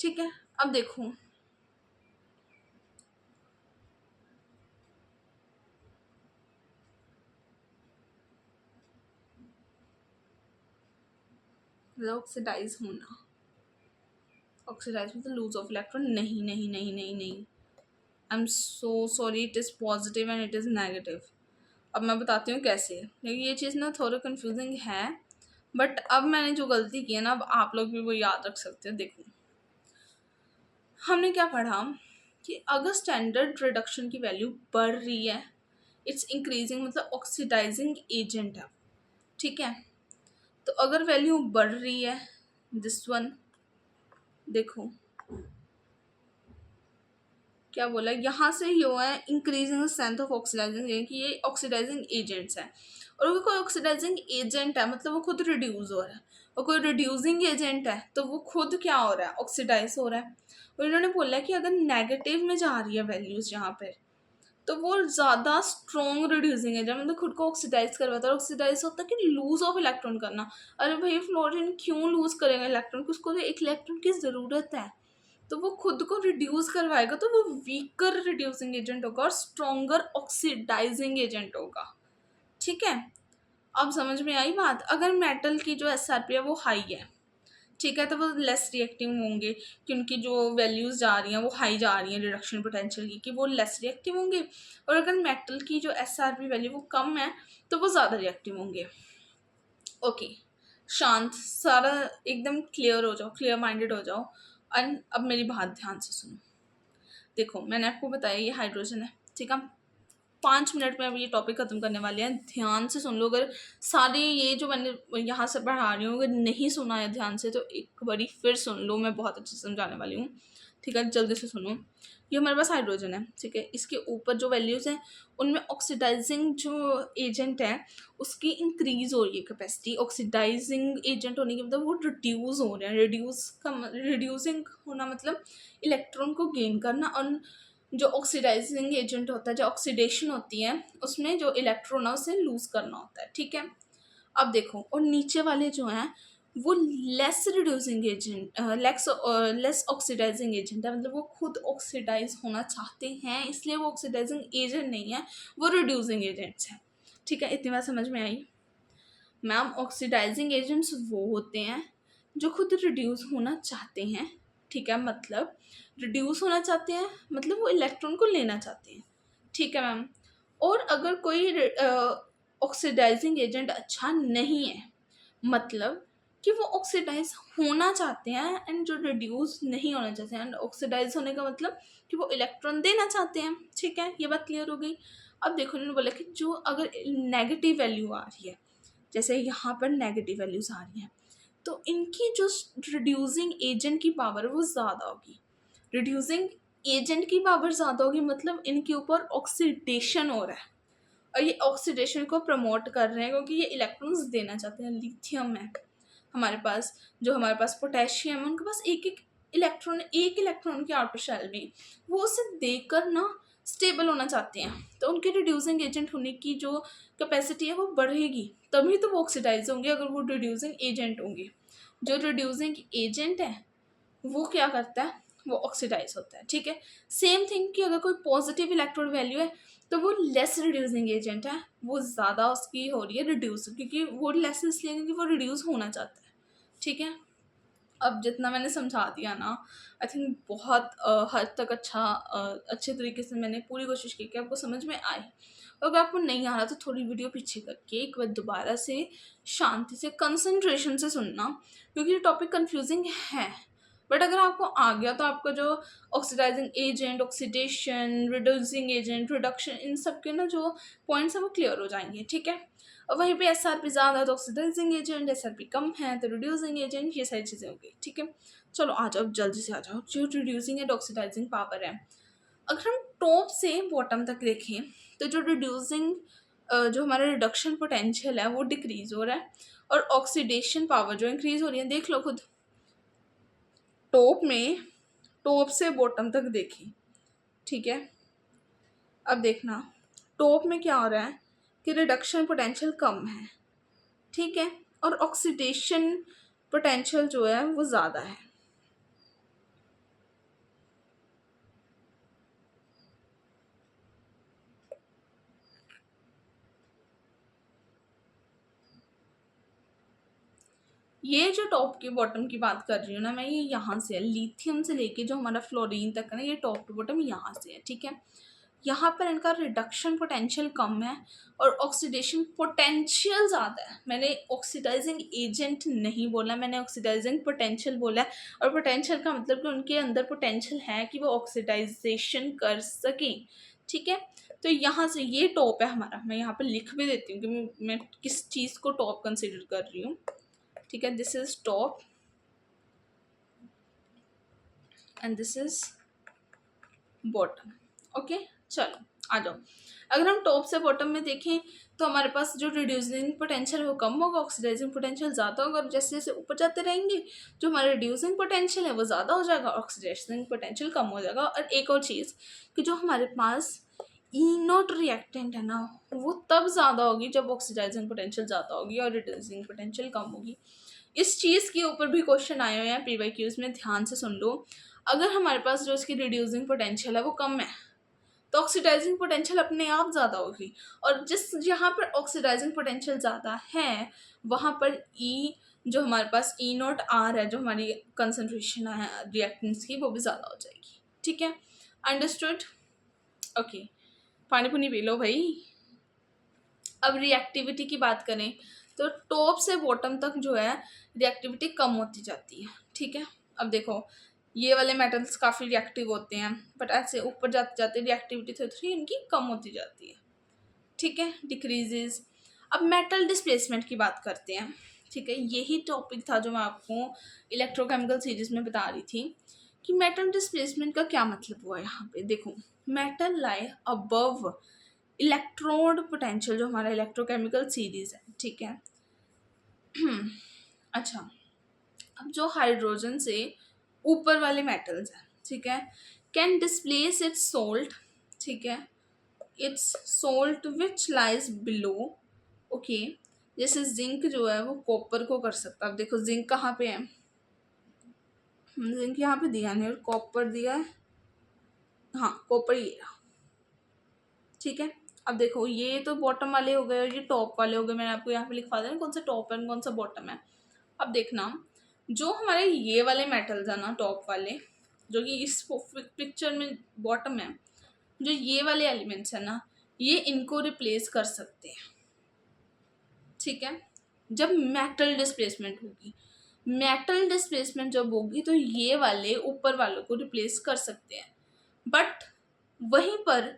ठीक है। अब देखो, मतलब ऑक्सीडाइज होना, ऑक्सीडाइज मतलब लूज ऑफ इलेक्ट्रॉन, नहीं नहीं नहीं नहीं नहीं, I am so sorry, it is positive and it is negative. अब मैं बताती हूँ कैसे, क्योंकि ये चीज़ ना थोड़ा कंफ्यूजिंग है, बट अब मैंने जो गलती की है ना, अब आप लोग भी वो याद रख सकते हो। देखो, हमने क्या पढ़ा कि अगर स्टैंडर्ड रिडक्शन की वैल्यू बढ़ रही है इट्स इंक्रीजिंग मतलब ऑक्सीडाइजिंग एजेंट है, ठीक है। तो अगर वैल्यू बढ़ रही है, दिस वन देखो क्या बोला यहाँ से, ये हुआ है increasing the strength of oxidising agent, कि ये ऑक्सीडाइजिंग एजेंट्स हैं। और अगर कोई ऑक्सीडाइजिंग एजेंट है मतलब वो खुद रिड्यूस हो रहा है, और कोई रिड्यूसिंग एजेंट है तो वो खुद क्या हो रहा है, ऑक्सीडाइज हो रहा है। और इन्होंने बोला कि अगर नेगेटिव में जा रही है वैल्यूज यहाँ पे, तो वो ज़्यादा स्ट्रॉन्ग रिड्यूसिंग एजेंट, मतलब खुद को ऑक्सीडाइज करवाता है। ऑक्सीडाइज होता है कि लूज ऑफ इलेक्ट्रॉन करना। अरे भाई फ्लोरीन क्यों लूज करेगा इलेक्ट्रॉन, उसको तो एक इलेक्ट्रॉन की ज़रूरत है, तो वो खुद को रिड्यूस करवाएगा, तो वो वीकर रिड्यूसिंग एजेंट होगा और स्ट्रॉन्गर ऑक्सीडाइजिंग एजेंट होगा, ठीक है। अब समझ में आई बात। अगर मेटल की जो एसआरपी है वो हाई है, ठीक है, तो वो लेस रिएक्टिव होंगे, कि उनकी जो वैल्यूज़ जा रही हैं वो हाई जा रही हैं रिडक्शन पोटेंशियल की, कि वो लेस रिएक्टिव होंगे। और अगर मेटल की जो एसआरपी वैल्यू वो कम है तो वो ज़्यादा रिएक्टिव होंगे। ओके, शांत, सारा एकदम क्लियर हो जाओ, क्लियर माइंडेड हो जाओ। एंड अब मेरी बात ध्यान से सुनो। देखो मैंने आपको बताया ये हाइड्रोजन है, ठीक है। 5 मिनट में अब ये टॉपिक ख़त्म करने वाले हैं, ध्यान से सुन लो। अगर सारे ये जो मैंने यहाँ से पढ़ा रही हूँ अगर नहीं सुना है ध्यान से, तो एक बारी फिर सुन लो, मैं बहुत अच्छे से समझाने वाली हूँ, ठीक है। जल्दी से सुनो। ये हमारे पास हाइड्रोजन है, ठीक है। इसके ऊपर जो वैल्यूज़ हैं उनमें ऑक्सीडाइजिंग जो एजेंट है उसकी इंक्रीज हो रही है कैपेसिटी। ऑक्सीडाइजिंग एजेंट होने के मतलब वो रिड्यूस हो रहे हैं। रिड्यूसिंग होना मतलब इलेक्ट्रॉन को गेन करना, और जो ऑक्सीडाइजिंग एजेंट होता है, जो ऑक्सीडेशन होती है उसमें जो इलेक्ट्रॉन है उसे लूज करना होता है, ठीक है। अब देखो, और नीचे वाले जो हैं वो less reducing agent, less oxidising agent है, मतलब वो खुद ऑक्सीडाइज होना चाहते हैं, इसलिए वो ऑक्सीडाइजिंग एजेंट नहीं है, वो रिड्यूसिंग एजेंट्स हैं, ठीक है। इतनी बात समझ में आई मैम। ऑक्सीडाइजिंग एजेंट्स वो होते हैं जो खुद रिड्यूस होना चाहते हैं, ठीक है। मतलब रिड्यूस होना चाहते हैं मतलब वो इलेक्ट्रॉन को लेना चाहते हैं, ठीक है मैम। और अगर कोई ऑक्सीडाइजिंग एजेंट अच्छा नहीं है, मतलब कि वो ऑक्सीडाइज होना चाहते हैं एंड जो रिड्यूस नहीं होना चाहते हैं। एंड ऑक्सीडाइज होने का मतलब कि वो इलेक्ट्रॉन देना चाहते हैं, ठीक है। ये बात क्लियर हो गई। अब देखो उन्होंने बोला कि जो अगर नेगेटिव वैल्यू आ रही है, जैसे यहाँ पर नेगेटिव वैल्यूज आ रही हैं, तो इनकी जो रिड्यूसिंग एजेंट की पावर वो ज़्यादा होगी। रिड्यूसिंग एजेंट की पावर ज़्यादा होगी मतलब इनके ऊपर ऑक्सीडेशन हो रहा है, और ये ऑक्सीडेशन को प्रमोट कर रहे हैं क्योंकि ये इलेक्ट्रॉन्स देना चाहते हैं। लिथियम है हमारे पास, जो हमारे पास पोटेशियम है, उनके पास एक इलेक्ट्रॉन की आउटर शेल में, वो उसे देकर ना स्टेबल होना चाहते हैं, तो उनके रिड्यूसिंग एजेंट होने की जो कैपेसिटी है वो बढ़ेगी, तभी तो वो ऑक्सीडाइज होंगे अगर वो रिड्यूसिंग एजेंट होंगे। जो रिड्यूसिंग एजेंट है वो क्या करता है, वो ऑक्सीडाइज होता है, ठीक है। सेम थिंग कि अगर कोई पॉजिटिव इलेक्ट्रोड वैल्यू है तो वो लेस रिड्यूसिंग एजेंट है, वो ज़्यादा उसकी हो रही है रिड्यूस, क्योंकि वो लेस इसलिए क्योंकि वो रिड्यूस होना चाहता है, ठीक है। अब जितना मैंने समझा दिया ना, आई थिंक बहुत हद तक अच्छे तरीके से मैंने पूरी कोशिश की कि आपको समझ में आए। और अगर आपको नहीं आ रहा तो थोड़ी वीडियो पीछे करके एक बार दोबारा से शांति से कंसंट्रेशन से सुनना, क्योंकि ये टॉपिक कंफ्यूजिंग है। बट अगर आपको आ गया तो आपका जो oxidising agent, oxidation, reducing agent, reduction, इन सब के ना जो पॉइंट्स हैं वो क्लियर हो जाएंगे, ठीक है। और वहीं पे एसआरपी ज़्यादा है तो ऑक्सीडाइजिंग एजेंट, एसआरपी कम है तो रिड्यूसिंग एजेंट, ये सारी चीज़ें हो गई, ठीक है। चलो आ जाओ, जल्दी से आ जाओ। जो रिड्यूसिंग एंड ऑक्सीडाइजिंग पावर है, अगर हम टॉप से बॉटम तक देखें तो जो रिड्यूसिंग जो हमारा रिडक्शन पोटेंशियल है वो डिक्रीज हो रहा है, और ऑक्सीडेशन पावर जो इंक्रीज हो रही है, देख लो खुद टॉप से बॉटम तक देखी, ठीक है। अब देखना टॉप में क्या हो रहा है कि रिडक्शन पोटेंशियल कम है, ठीक है, और ऑक्सीडेशन पोटेंशियल जो है वो ज़्यादा है। ये जो टॉप की बॉटम की बात कर रही हूँ ना मैं, ये यहाँ से है, लिथियम से लेके जो हमारा फ्लोरीन तक है ना, ये टॉप टू बॉटम यहाँ से है, ठीक है। यहाँ पर इनका रिडक्शन पोटेंशियल कम है और ऑक्सीडेशन पोटेंशियल ज़्यादा है। मैंने ऑक्सीडाइजिंग एजेंट नहीं बोला, मैंने ऑक्सीडाइजिंग पोटेंशियल बोला है। और पोटेंशियल का मतलब कि उनके अंदर पोटेंशियल है कि वो ऑक्सीडाइजेशन कर सकें, ठीक है। तो यहाँ से ये टॉप है हमारा, मैं यहाँ पे लिख भी देती हूँ कि मैं किस चीज़ को टॉप कंसिडर कर रही हूँ। ठीक है, this is top and this is bottom. Okay, चलो आ जाओ। अगर हम टॉप से बॉटम में देखें तो हमारे पास जो रिड्यूसिंग पोटेंशियल है वो कम होगा, ऑक्सीडाइजिंग पोटेंशियल ज़्यादा होगा, और जैसे जैसे ऊपर जाते रहेंगे जो हमारा रिड्यूसिंग पोटेंशियल है वो ज़्यादा हो जाएगा, ऑक्सीडाइजिंग पोटेंशियल कम हो जाएगा। और एक और चीज़ कि जो हमारे पास इनोट रिएक्टेंट है ना, वो तब ज़्यादा होगी जब ऑक्सीडाइजिंग पोटेंशियल ज़्यादा होगी और रिड्यूसिंग पोटेंशियल कम होगी। इस चीज़ के ऊपर भी क्वेश्चन आए हुए हैं PYQs में, ध्यान से सुन लो। अगर हमारे पास जो इसकी रिड्यूसिंग पोटेंशियल है वो कम है तो ऑक्सीडाइजिंग पोटेंशियल अपने आप ज़्यादा होगी, और जिस जहाँ पर ऑक्सीडाइजिंग पोटेंशियल ज़्यादा है वहाँ पर ई जो हमारे पास E0R है, जो हमारी कंसनट्रेशन है रिएक्टेंट्स की, वो भी ज़्यादा हो जाएगी। ठीक है, अंडरस्टूड। ओके, पानी पुनी पी लो भाई। अब रिएक्टिविटी की बात करें तो टॉप से बॉटम तक जो है रिएक्टिविटी कम होती जाती है। ठीक है, अब देखो ये वाले मेटल्स काफ़ी रिएक्टिव होते हैं, बट ऐसे ऊपर जाते जाते रिएक्टिविटी थोड़ी इनकी कम होती जाती है। ठीक है, डिक्रीजेज। अब मेटल डिस्प्लेसमेंट की बात करते हैं। ठीक है, यही टॉपिक था जो मैं आपको इलेक्ट्रोकेमिकल सीरीज में बता रही थी कि मेटल डिस्प्लेसमेंट का क्या मतलब हुआ। यहाँ पे देखो, मेटल लाई अबव इलेक्ट्रोड पोटेंशियल, जो हमारा इलेक्ट्रोकेमिकल सीरीज है। ठीक है, अच्छा, अब जो हाइड्रोजन से ऊपर वाले मेटल्स हैं, ठीक है, कैन डिस्प्लेस इट्स सोल्ट। ठीक है, it's salt which lies below. Okay, जैसे जिंक जो है वो कॉपर को कर सकता है। अब देखो जिंक कहाँ पे है, जिंक यहाँ पे दिया नहीं, और कॉपर दिया है, हाँ कॉपर ये रहा। ठीक है, अब देखो ये तो बॉटम वाले हो गए और ये टॉप वाले हो गए। मैंने आपको यहाँ पे लिखवा दिया कौन सा टॉप है कौन सा बॉटम है। अब देखना, जो हमारे ये वाले मेटल्स है ना टॉप वाले, जो कि इस पिक्चर में बॉटम है, जो ये वाले एलिमेंट्स है ना, ये इनको रिप्लेस कर सकते हैं। ठीक है, जब मेटल डिस्प्लेसमेंट होगी, मेटल डिस्प्लेसमेंट जब होगी तो ये वाले ऊपर वालों को रिप्लेस कर सकते हैं। बट वहीं पर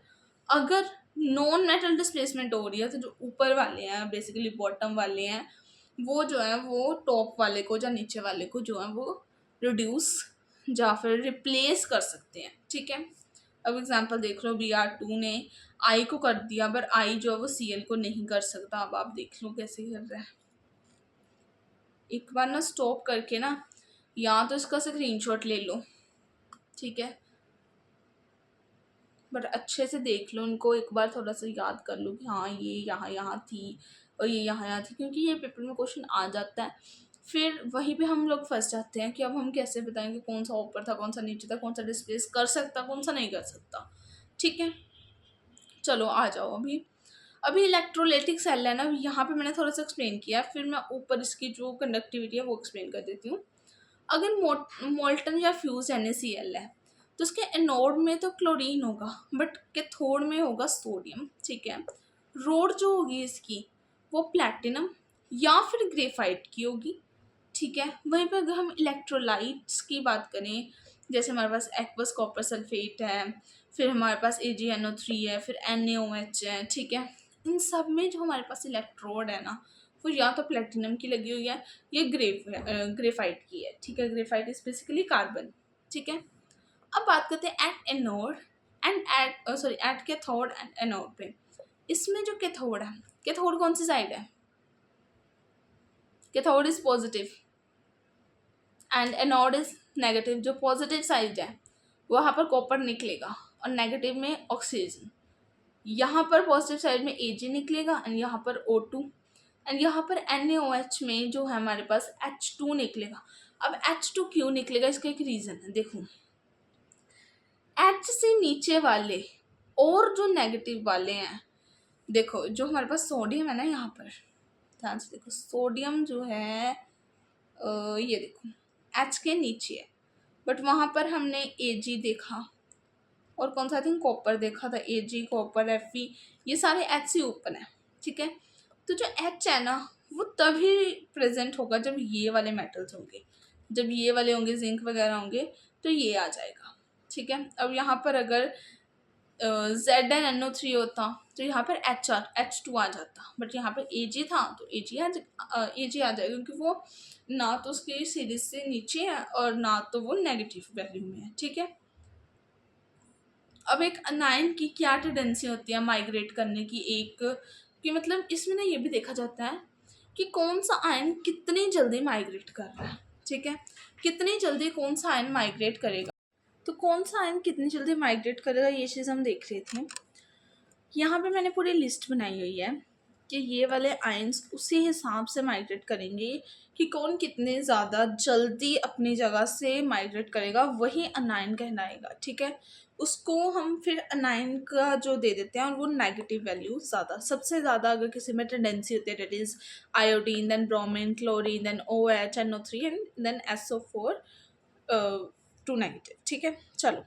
अगर नॉन मेटल डिस्प्लेसमेंट हो रही है तो जो ऊपर वाले हैं, बेसिकली बॉटम वाले हैं, वो जो है वो टॉप वाले को या नीचे वाले को जो है वो रिड्यूस या फिर रिप्लेस कर सकते हैं। ठीक है, अब एग्जांपल देख लो, Br2 ने I को कर दिया, पर I जो है वो Cl को नहीं कर सकता। अब आप देख लो कैसे कर रहा है। एक बार ना स्टॉप करके ना, या तो इसका स्क्रीनशॉट ले लो, ठीक है, बट अच्छे से देख लो इनको, एक बार थोड़ा सा याद कर लो कि हाँ ये यहाँ यहाँ थी और ये यहाँ थी, क्योंकि ये पेपर में क्वेश्चन आ जाता है। फिर वहीं पे हम लोग फंस जाते हैं कि अब हम कैसे बताएंगे कौन सा ऊपर था कौन सा नीचे था, कौन सा डिस्प्लेस कर सकता कौन सा नहीं कर सकता। ठीक है, चलो आ जाओ। अभी इलेक्ट्रोलाइटिक सेल है ना, यहाँ पे मैंने थोड़ा सा एक्सप्लेन किया, फिर मैं ऊपर इसकी जो कंडक्टिविटी है वो एक्सप्लेन कर देती हूँ। अगर मोल्टन या फ्यूज NaCl है तो उसके एनोड में तो क्लोरीन होगा, बट कैथोड में होगा सोडियम। ठीक है, रोड जो होगी इसकी वो प्लैटिनम या फिर ग्रेफाइट की होगी। ठीक है, वहीं पर अगर हम इलेक्ट्रोलाइट्स की बात करें, जैसे हमारे पास एक्वस कॉपर सल्फेट है, फिर हमारे पास AgNO3 है, फिर NaOH है। ठीक है, इन सब में जो हमारे पास इलेक्ट्रोड है ना, वो या तो प्लेटिनम की लगी हुई है या ग्रेफाइट की है। ठीक है, ग्रेफाइट इज बेसिकली कार्बन। ठीक है, अब बात करते हैं at anode and at cathode and anode पे। इसमें जो कैथोड है, कैथोड कौन सी साइड है, cathode is positive and anode is negative. जो पॉजिटिव साइड है वहाँ पर कॉपर निकलेगा और नेगेटिव में ऑक्सीजन। यहाँ पर पॉजिटिव साइड में Ag निकलेगा एंड यहाँ पर O2, एंड यहाँ पर NaOH में जो है हमारे पास H2 निकलेगा। अब H2 क्यों निकलेगा, इसका एक रीज़न है। देखो, H से नीचे वाले और जो नेगेटिव वाले हैं, देखो जो हमारे पास सोडियम है ना, यहाँ पर ध्यान से देखो, सोडियम जो है ये देखो H के नीचे है, बट वहाँ पर हमने Ag देखा और कौन सा थिंग कॉपर देखा था, Ag कॉपर Fe, ये सारे H से ऊपर हैं। ठीक है, तो जो H है ना वो तभी प्रेजेंट होगा जब ये वाले मेटल्स होंगे, जब ये वाले होंगे जिंक वगैरह होंगे तो ये आ जाएगा। ठीक है, अब यहाँ पर अगर ZnNO3 होता तो यहाँ पर H2 आ जाता, बट यहाँ पर Ag था तो Ag आ जाएगा, क्योंकि वो ना तो उसकी सीरीज से नीचे है और ना तो वो नेगेटिव वैल्यू में है। ठीक है, अब एक अनायन की क्या टेंडेंसी होती है माइग्रेट करने की, एक कि मतलब इसमें ना ये भी देखा जाता है कि कौन सा आयन कितनी जल्दी माइग्रेट कर रहा है। ठीक है, कितनी जल्दी कौन सा आयन माइग्रेट करेगा, तो कौन सा आयन कितनी जल्दी माइग्रेट करेगा ये चीज़ हम देख रहे थे। यहाँ पे मैंने पूरी लिस्ट बनाई हुई है कि ये वाले आयंस उसी हिसाब से माइग्रेट करेंगे कि कौन कितने ज़्यादा जल्दी अपनी जगह से माइग्रेट करेगा, वही अनायन कहलाएगा। ठीक है, उसको हम फिर अनायन का जो दे देते हैं और वो नेगेटिव वैल्यू ज़्यादा, सबसे ज़्यादा अगर किसी में टेंडेंसी होती है, that is iodine, then bromine, chlorine, then OH, NO3 and then SO4 two negative. ठीक है, चलो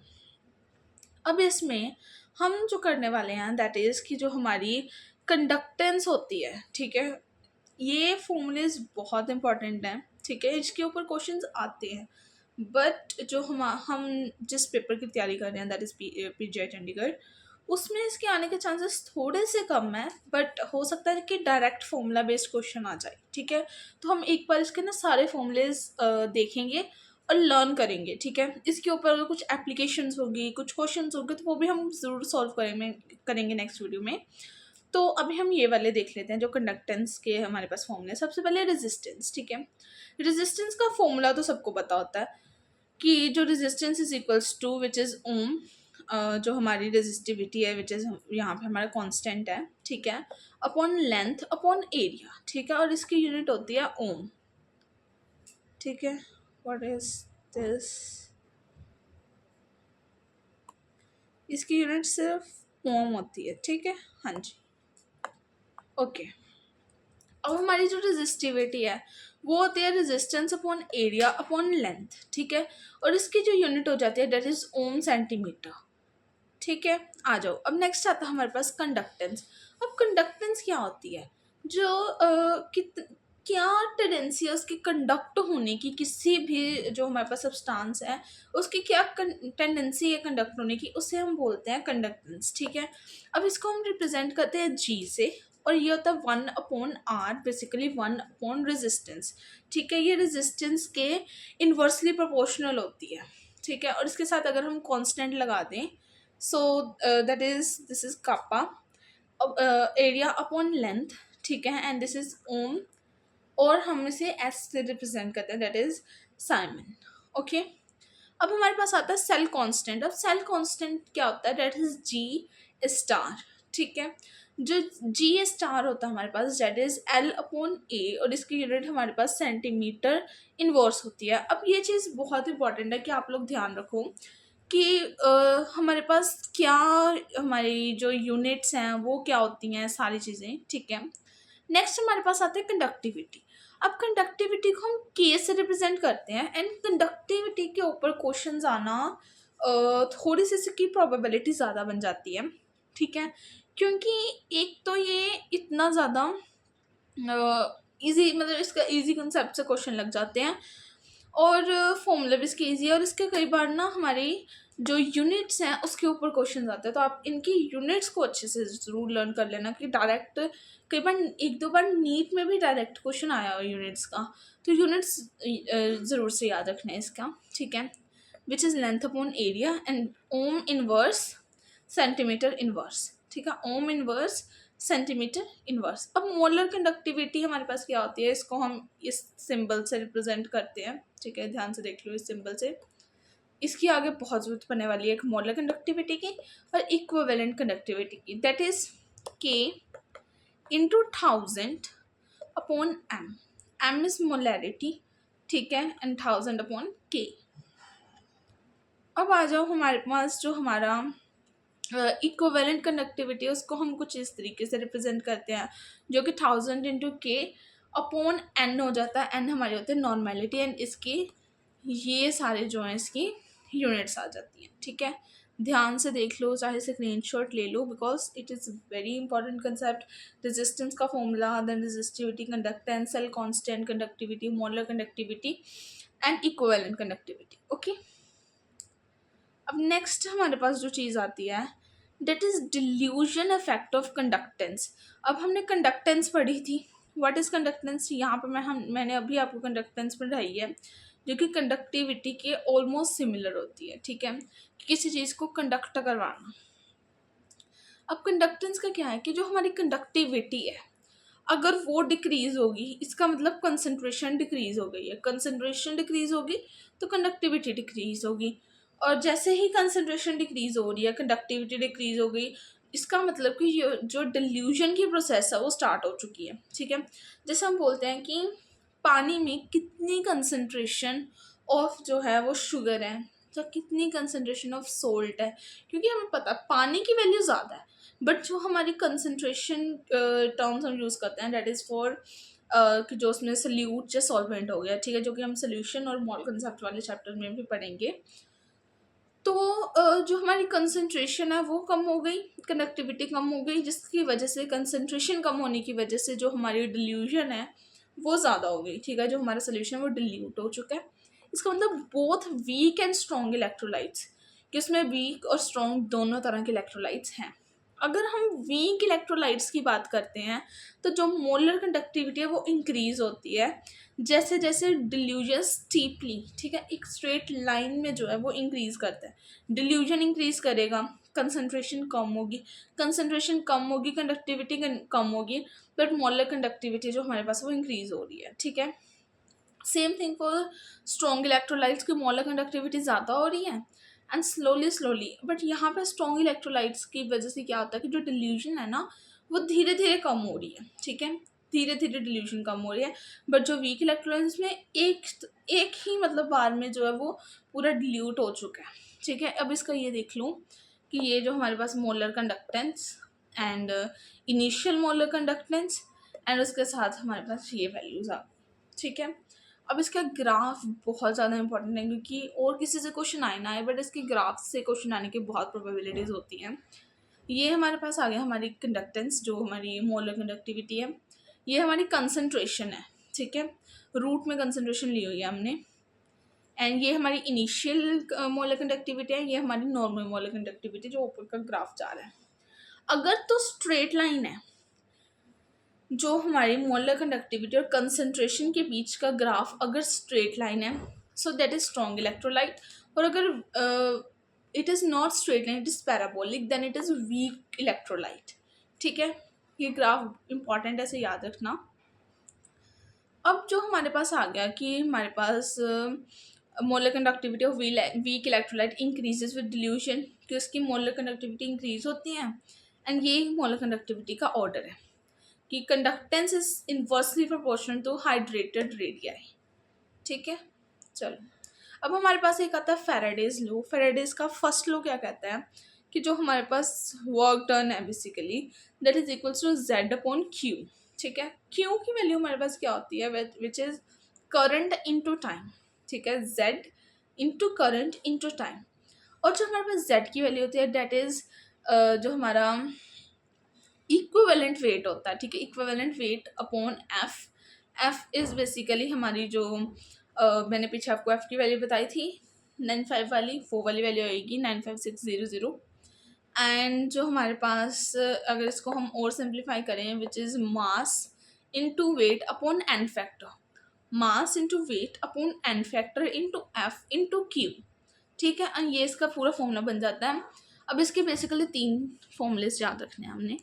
अब इसमें हम जो करने वाले हैं दैट इज़ कि जो हमारी कंडक्टेंस होती है, ठीक है, ये फॉर्मूलेज बहुत इंपॉर्टेंट हैं। ठीक है, इसके ऊपर क्वेश्चंस आते हैं, बट जो हम जिस पेपर की तैयारी कर रहे हैं दैट इज़ PGI चंडीगढ़, उसमें इसके आने के चांसेस थोड़े से कम हैं, बट हो सकता है कि डायरेक्ट फॉर्मूला बेस्ड क्वेश्चन आ जाए। ठीक है, तो हम एक बार इसके ना सारे फॉर्मूलेज देखेंगे और लर्न करेंगे। ठीक है, इसके ऊपर अगर कुछ एप्लीकेशंस होगी, कुछ क्वेश्चंस होंगे, तो वो भी हम ज़रूर सॉल्व करेंगे नेक्स्ट वीडियो में। तो अभी हम ये वाले देख लेते हैं जो कंडक्टेंस के हमारे पास फॉर्मूले। सबसे पहले रेजिस्टेंस। ठीक है, रेजिस्टेंस का फॉर्मूला तो सबको पता होता है कि जो resistance is equals to which is ohm, जो हमारी रेजिस्टिविटी है विच इज़ यहाँ पे हमारा कांस्टेंट है। ठीक है, अपॉन लेंथ अपॉन एरिया। ठीक है, और इसकी यूनिट होती है ओम। ठीक है, व्हाट इज दिस, इसकी यूनिट सिर्फ ओम होती है। ठीक है, हाँ जी, ओके। अब हमारी जो रेजिस्टिविटी है वो होती है resistance upon area upon length. ठीक है, और इसकी जो यूनिट हो जाती है डेट इज ओम सेंटीमीटर। ठीक है, आ जाओ अब नेक्स्ट आता है हमारे पास कंडक्टेंस। अब कंडक्टेंस क्या होती है, जो क्या टेंडेंसी है उसकी कंडक्ट होने की, किसी भी जो हमारे पास सब्सटेंस है उसकी क्या टेंडेंसी है कंडक्ट होने की, उसे हम बोलते हैं कंडक्टेंस। ठीक है, अब इसको हम रिप्रेजेंट करते हैं G से, और ये होता है 1/R, बेसिकली 1 रेजिस्टेंस। ठीक है, ये रेजिस्टेंस के इन्वर्सली प्रोपोर्शनल होती है। ठीक है, और इसके साथ अगर हम कांस्टेंट लगा दें, so that is this is kappa area upon length. ठीक है, एंड दिस इज ओम, और हम इसे S से रिप्रेजेंट करते हैं दैट इज साइमन। ओके, अब हमारे पास आता है सेल कांस्टेंट। अब सेल कांस्टेंट क्या होता है, दैट इज G*। ठीक है, जो G* होता है हमारे पास दैट इज L/A, और इसकी यूनिट हमारे पास सेंटीमीटर इनवर्स होती है। अब ये चीज़ बहुत इंपॉर्टेंट है कि आप लोग ध्यान रखो कि हमारे पास क्या, हमारी जो यूनिट्स हैं वो क्या होती हैं, सारी चीज़ें। ठीक है, नेक्स्ट हमारे पास आता है कंडक्टिविटी। अब कंडक्टिविटी को हम K से रिप्रेजेंट करते हैं, एंड कंडक्टिविटी के ऊपर क्वेश्चंस आना थोड़ी सी इसकी प्रोबेबिलिटी ज़्यादा बन जाती है। ठीक है, क्योंकि एक तो ये इतना ज़्यादा इजी, मतलब इसका इजी कंसेप्ट से क्वेश्चन लग जाते हैं, और फॉर्मूला भी इसके ईजी है, और इसके कई बार ना हमारी जो यूनिट्स हैं उसके ऊपर क्वेश्चन आते हैं, तो आप इनकी यूनिट्स को अच्छे से ज़रूर लर्न कर लेना कि डायरेक्ट कई बार एक दो बार नीट में भी डायरेक्ट क्वेश्चन आया हो यूनिट्स का, तो यूनिट्स ज़रूर से याद रखना है इसका। ठीक है, which is length upon area and ohm inverse centimetre inverse. ठीक है, ओम इनवर्स सेंटीमीटर इनवर्स। अब मोलर कंडक्टिविटी हमारे पास क्या होती है, इसको हम इस सिंबल से रिप्रेजेंट करते हैं। ठीक है, ध्यान से देख लो इस सिंबल से, इसकी आगे बहुत जरूरत पड़ने वाली है, एक मोलर कंडक्टिविटी की और इक्विवेलेंट कंडक्टिविटी की, that is K into 1000/m। m is molarity. ठीक है, एंड 1000/K। अब आ जाओ हमारे पास जो हमारा इक्विवेलेंट कंडक्टिविटी है उसको हम कुछ इस तरीके से रिप्रेजेंट करते हैं, जो कि 1000 × K/N हो जाता है। N हमारी होती है नॉर्मेलिटी, एंड इसकी ये सारे जो हैं इसकी यूनिट्स आ जाती हैं। ठीक है, ध्यान से देख लो, चाहे स्क्रीनशॉट ले लो, because it is very important concept. Resistance का formula, then resistivity, conductance, cell constant, conductivity, molar conductivity and equivalent conductivity. Okay, अब नेक्स्ट हमारे पास जो चीज़ आती है that is dilution effect of conductance. अब हमने कंडक्टेंस पढ़ी थी। What is conductance? यहाँ पे मैंने अभी आपको कंडक्टेंस पढ़ाई है, जो कि कंडक्टिविटी के ऑलमोस्ट सिमिलर होती है, ठीक है, किसी चीज़ को कंडक्ट करवाना। अब कंडक्टेंस का क्या है कि जो हमारी कंडक्टिविटी है अगर वो डिक्रीज होगी, इसका मतलब कंसंट्रेशन डिक्रीज हो गई है, कंसंट्रेशन डिक्रीज होगी तो कंडक्टिविटी डिक्रीज होगी, और जैसे ही कंसंट्रेशन डिक्रीज हो रही है कंडक्टिविटी डिक्रीज हो गई, इसका मतलब कि ये जो डिल्यूजन की प्रोसेस है वो स्टार्ट हो चुकी है, ठीक है। जैसे हम बोलते हैं कि पानी में कितनी कंसंट्रेशन ऑफ जो है वो शुगर है, तो कितनी कंसंट्रेशन ऑफ सोल्ट है, क्योंकि हमें पता है पानी की वैल्यू ज़्यादा है, बट जो हमारी कंसंट्रेशन टर्म्स हम यूज़ करते हैं दैट इज़ फॉर कि जो उसमें सल्यूट या सॉल्वेंट हो गया, ठीक है, जो कि हम सोल्यूशन और मोल कंसेप्ट वाले चैप्टर में भी पढ़ेंगे। तो जो हमारी कंसंट्रेशन है वो कम हो गई, कनेक्टिविटी कम हो गई, जिसकी वजह से कंसंट्रेशन कम होने की वजह से जो हमारी डिल्यूजन है वो ज़्यादा हो गई, ठीक है, जो हमारा सोल्यूशन है वो डिल्यूट हो चुका है। इसका मतलब both weak and strong electrolytes, कि उसमें वीक और स्ट्रॉन्ग दोनों तरह के इलेक्ट्रोलाइट्स हैं। अगर हम वीक इलेक्ट्रोलाइट्स की बात करते हैं तो जो मोलर कंडक्टिविटी है वो इंक्रीज होती है जैसे जैसे डिल्यूजन स्टीपली, ठीक है, एक स्ट्रेट लाइन में जो है वो इंक्रीज करता है। डिल्यूजन इंक्रीज करेगा, कंसंट्रेशन कम होगी, कंसंट्रेशन कम होगी, कंडक्टिविटी कम होगी, बट मोलर कंडक्टिविटी जो हमारे पास वो इंक्रीज हो रही है, ठीक है। Same thing for strong electrolytes की मोलर कंडक्टिविटी ज़्यादा हो रही है एंड स्लोली, बट यहाँ पे स्ट्रॉन्ग इलेक्ट्रोलाइट्स की वजह से क्या होता है कि जो डिल्यूजन है ना वो धीरे धीरे कम हो रही है, ठीक है, धीरे धीरे डिल्यूजन कम हो रही है। बट जो वीक इलेक्ट्रोलाइट्स में एक ही मतलब बार में जो है वो पूरा डिल्यूट हो चुका है, ठीक है। अब इसका ये देख लूँ कि ये जो हमारे पास molar conductance and initial molar conductance and उसके साथ हमारे पास ये वैल्यूज़ आ गई, ठीक है। अब इसका ग्राफ बहुत ज़्यादा इंपॉर्टेंट है, क्योंकि और किसी से क्वेश्चन आए ना आए बट इसके ग्राफ से क्वेश्चन आने की बहुत प्रोबेबिलिटीज़ होती हैं। ये हमारे पास आ गया हमारी कंडक्टेंस, जो हमारी मोलर कंडक्टिविटी है, ये हमारी कंसंट्रेशन है, ठीक है, रूट में कंसंट्रेशन ली हुई है हमने, एंड ये हमारी इनिशियल मोलर कंडक्टिविटी है, ये हमारी नॉर्मल मोलर कंडक्टिविटी जो ऊपर का ग्राफ जा रहा है। अगर तो स्ट्रेट लाइन है जो हमारी मोलर कंडक्टिविटी और कंसंट्रेशन के बीच का ग्राफ अगर स्ट्रेट लाइन है so that is strong electrolyte, और अगर it is not straight line, it is parabolic, then it is weak electrolyte, ठीक है। ये ग्राफ इंपॉर्टेंट है, इसे याद रखना। अब जो हमारे पास आ गया कि हमारे पास molar conductivity of weak electrolyte increases with dilution, कि उसकी मोलर कंडक्टिविटी इंक्रीज होती है, एंड ये मोलर कंडक्टिविटी का ऑर्डर है कि conductance is inversely proportional to hydrated radii, ठीक है। चलो अब हमारे पास एक आता है फेराडेज लॉ। फेराडेज का फर्स्ट लॉ क्या कहता है कि जो हमारे पास वर्क डन है basically that is equals to Z upon Q, ठीक है। क्यू की वैल्यू हमारे पास क्या होती है which is current into time, ठीक है, Z into current into time, और जो हमारे पास जेड की वैल्यू होती है दैट इज जो हमारा इक्विवेलेंट वेट होता है, ठीक है, equivalent weight upon F. F is basically हमारी जो मैंने पीछे आपको एफ की वैल्यू बताई थी 95 वाली, वो वाली वैल्यू आएगी 95600, एंड जो हमारे पास अगर इसको हम और सिंप्लीफाई करें which is mass into weight upon N factor, mass into weight upon N factor into F into Q, ठीक है, एंड ये इसका पूरा फॉर्मूला बन जाता है। अब इसके बेसिकली 3 फॉर्मूलेस याद रखने हैं हमने,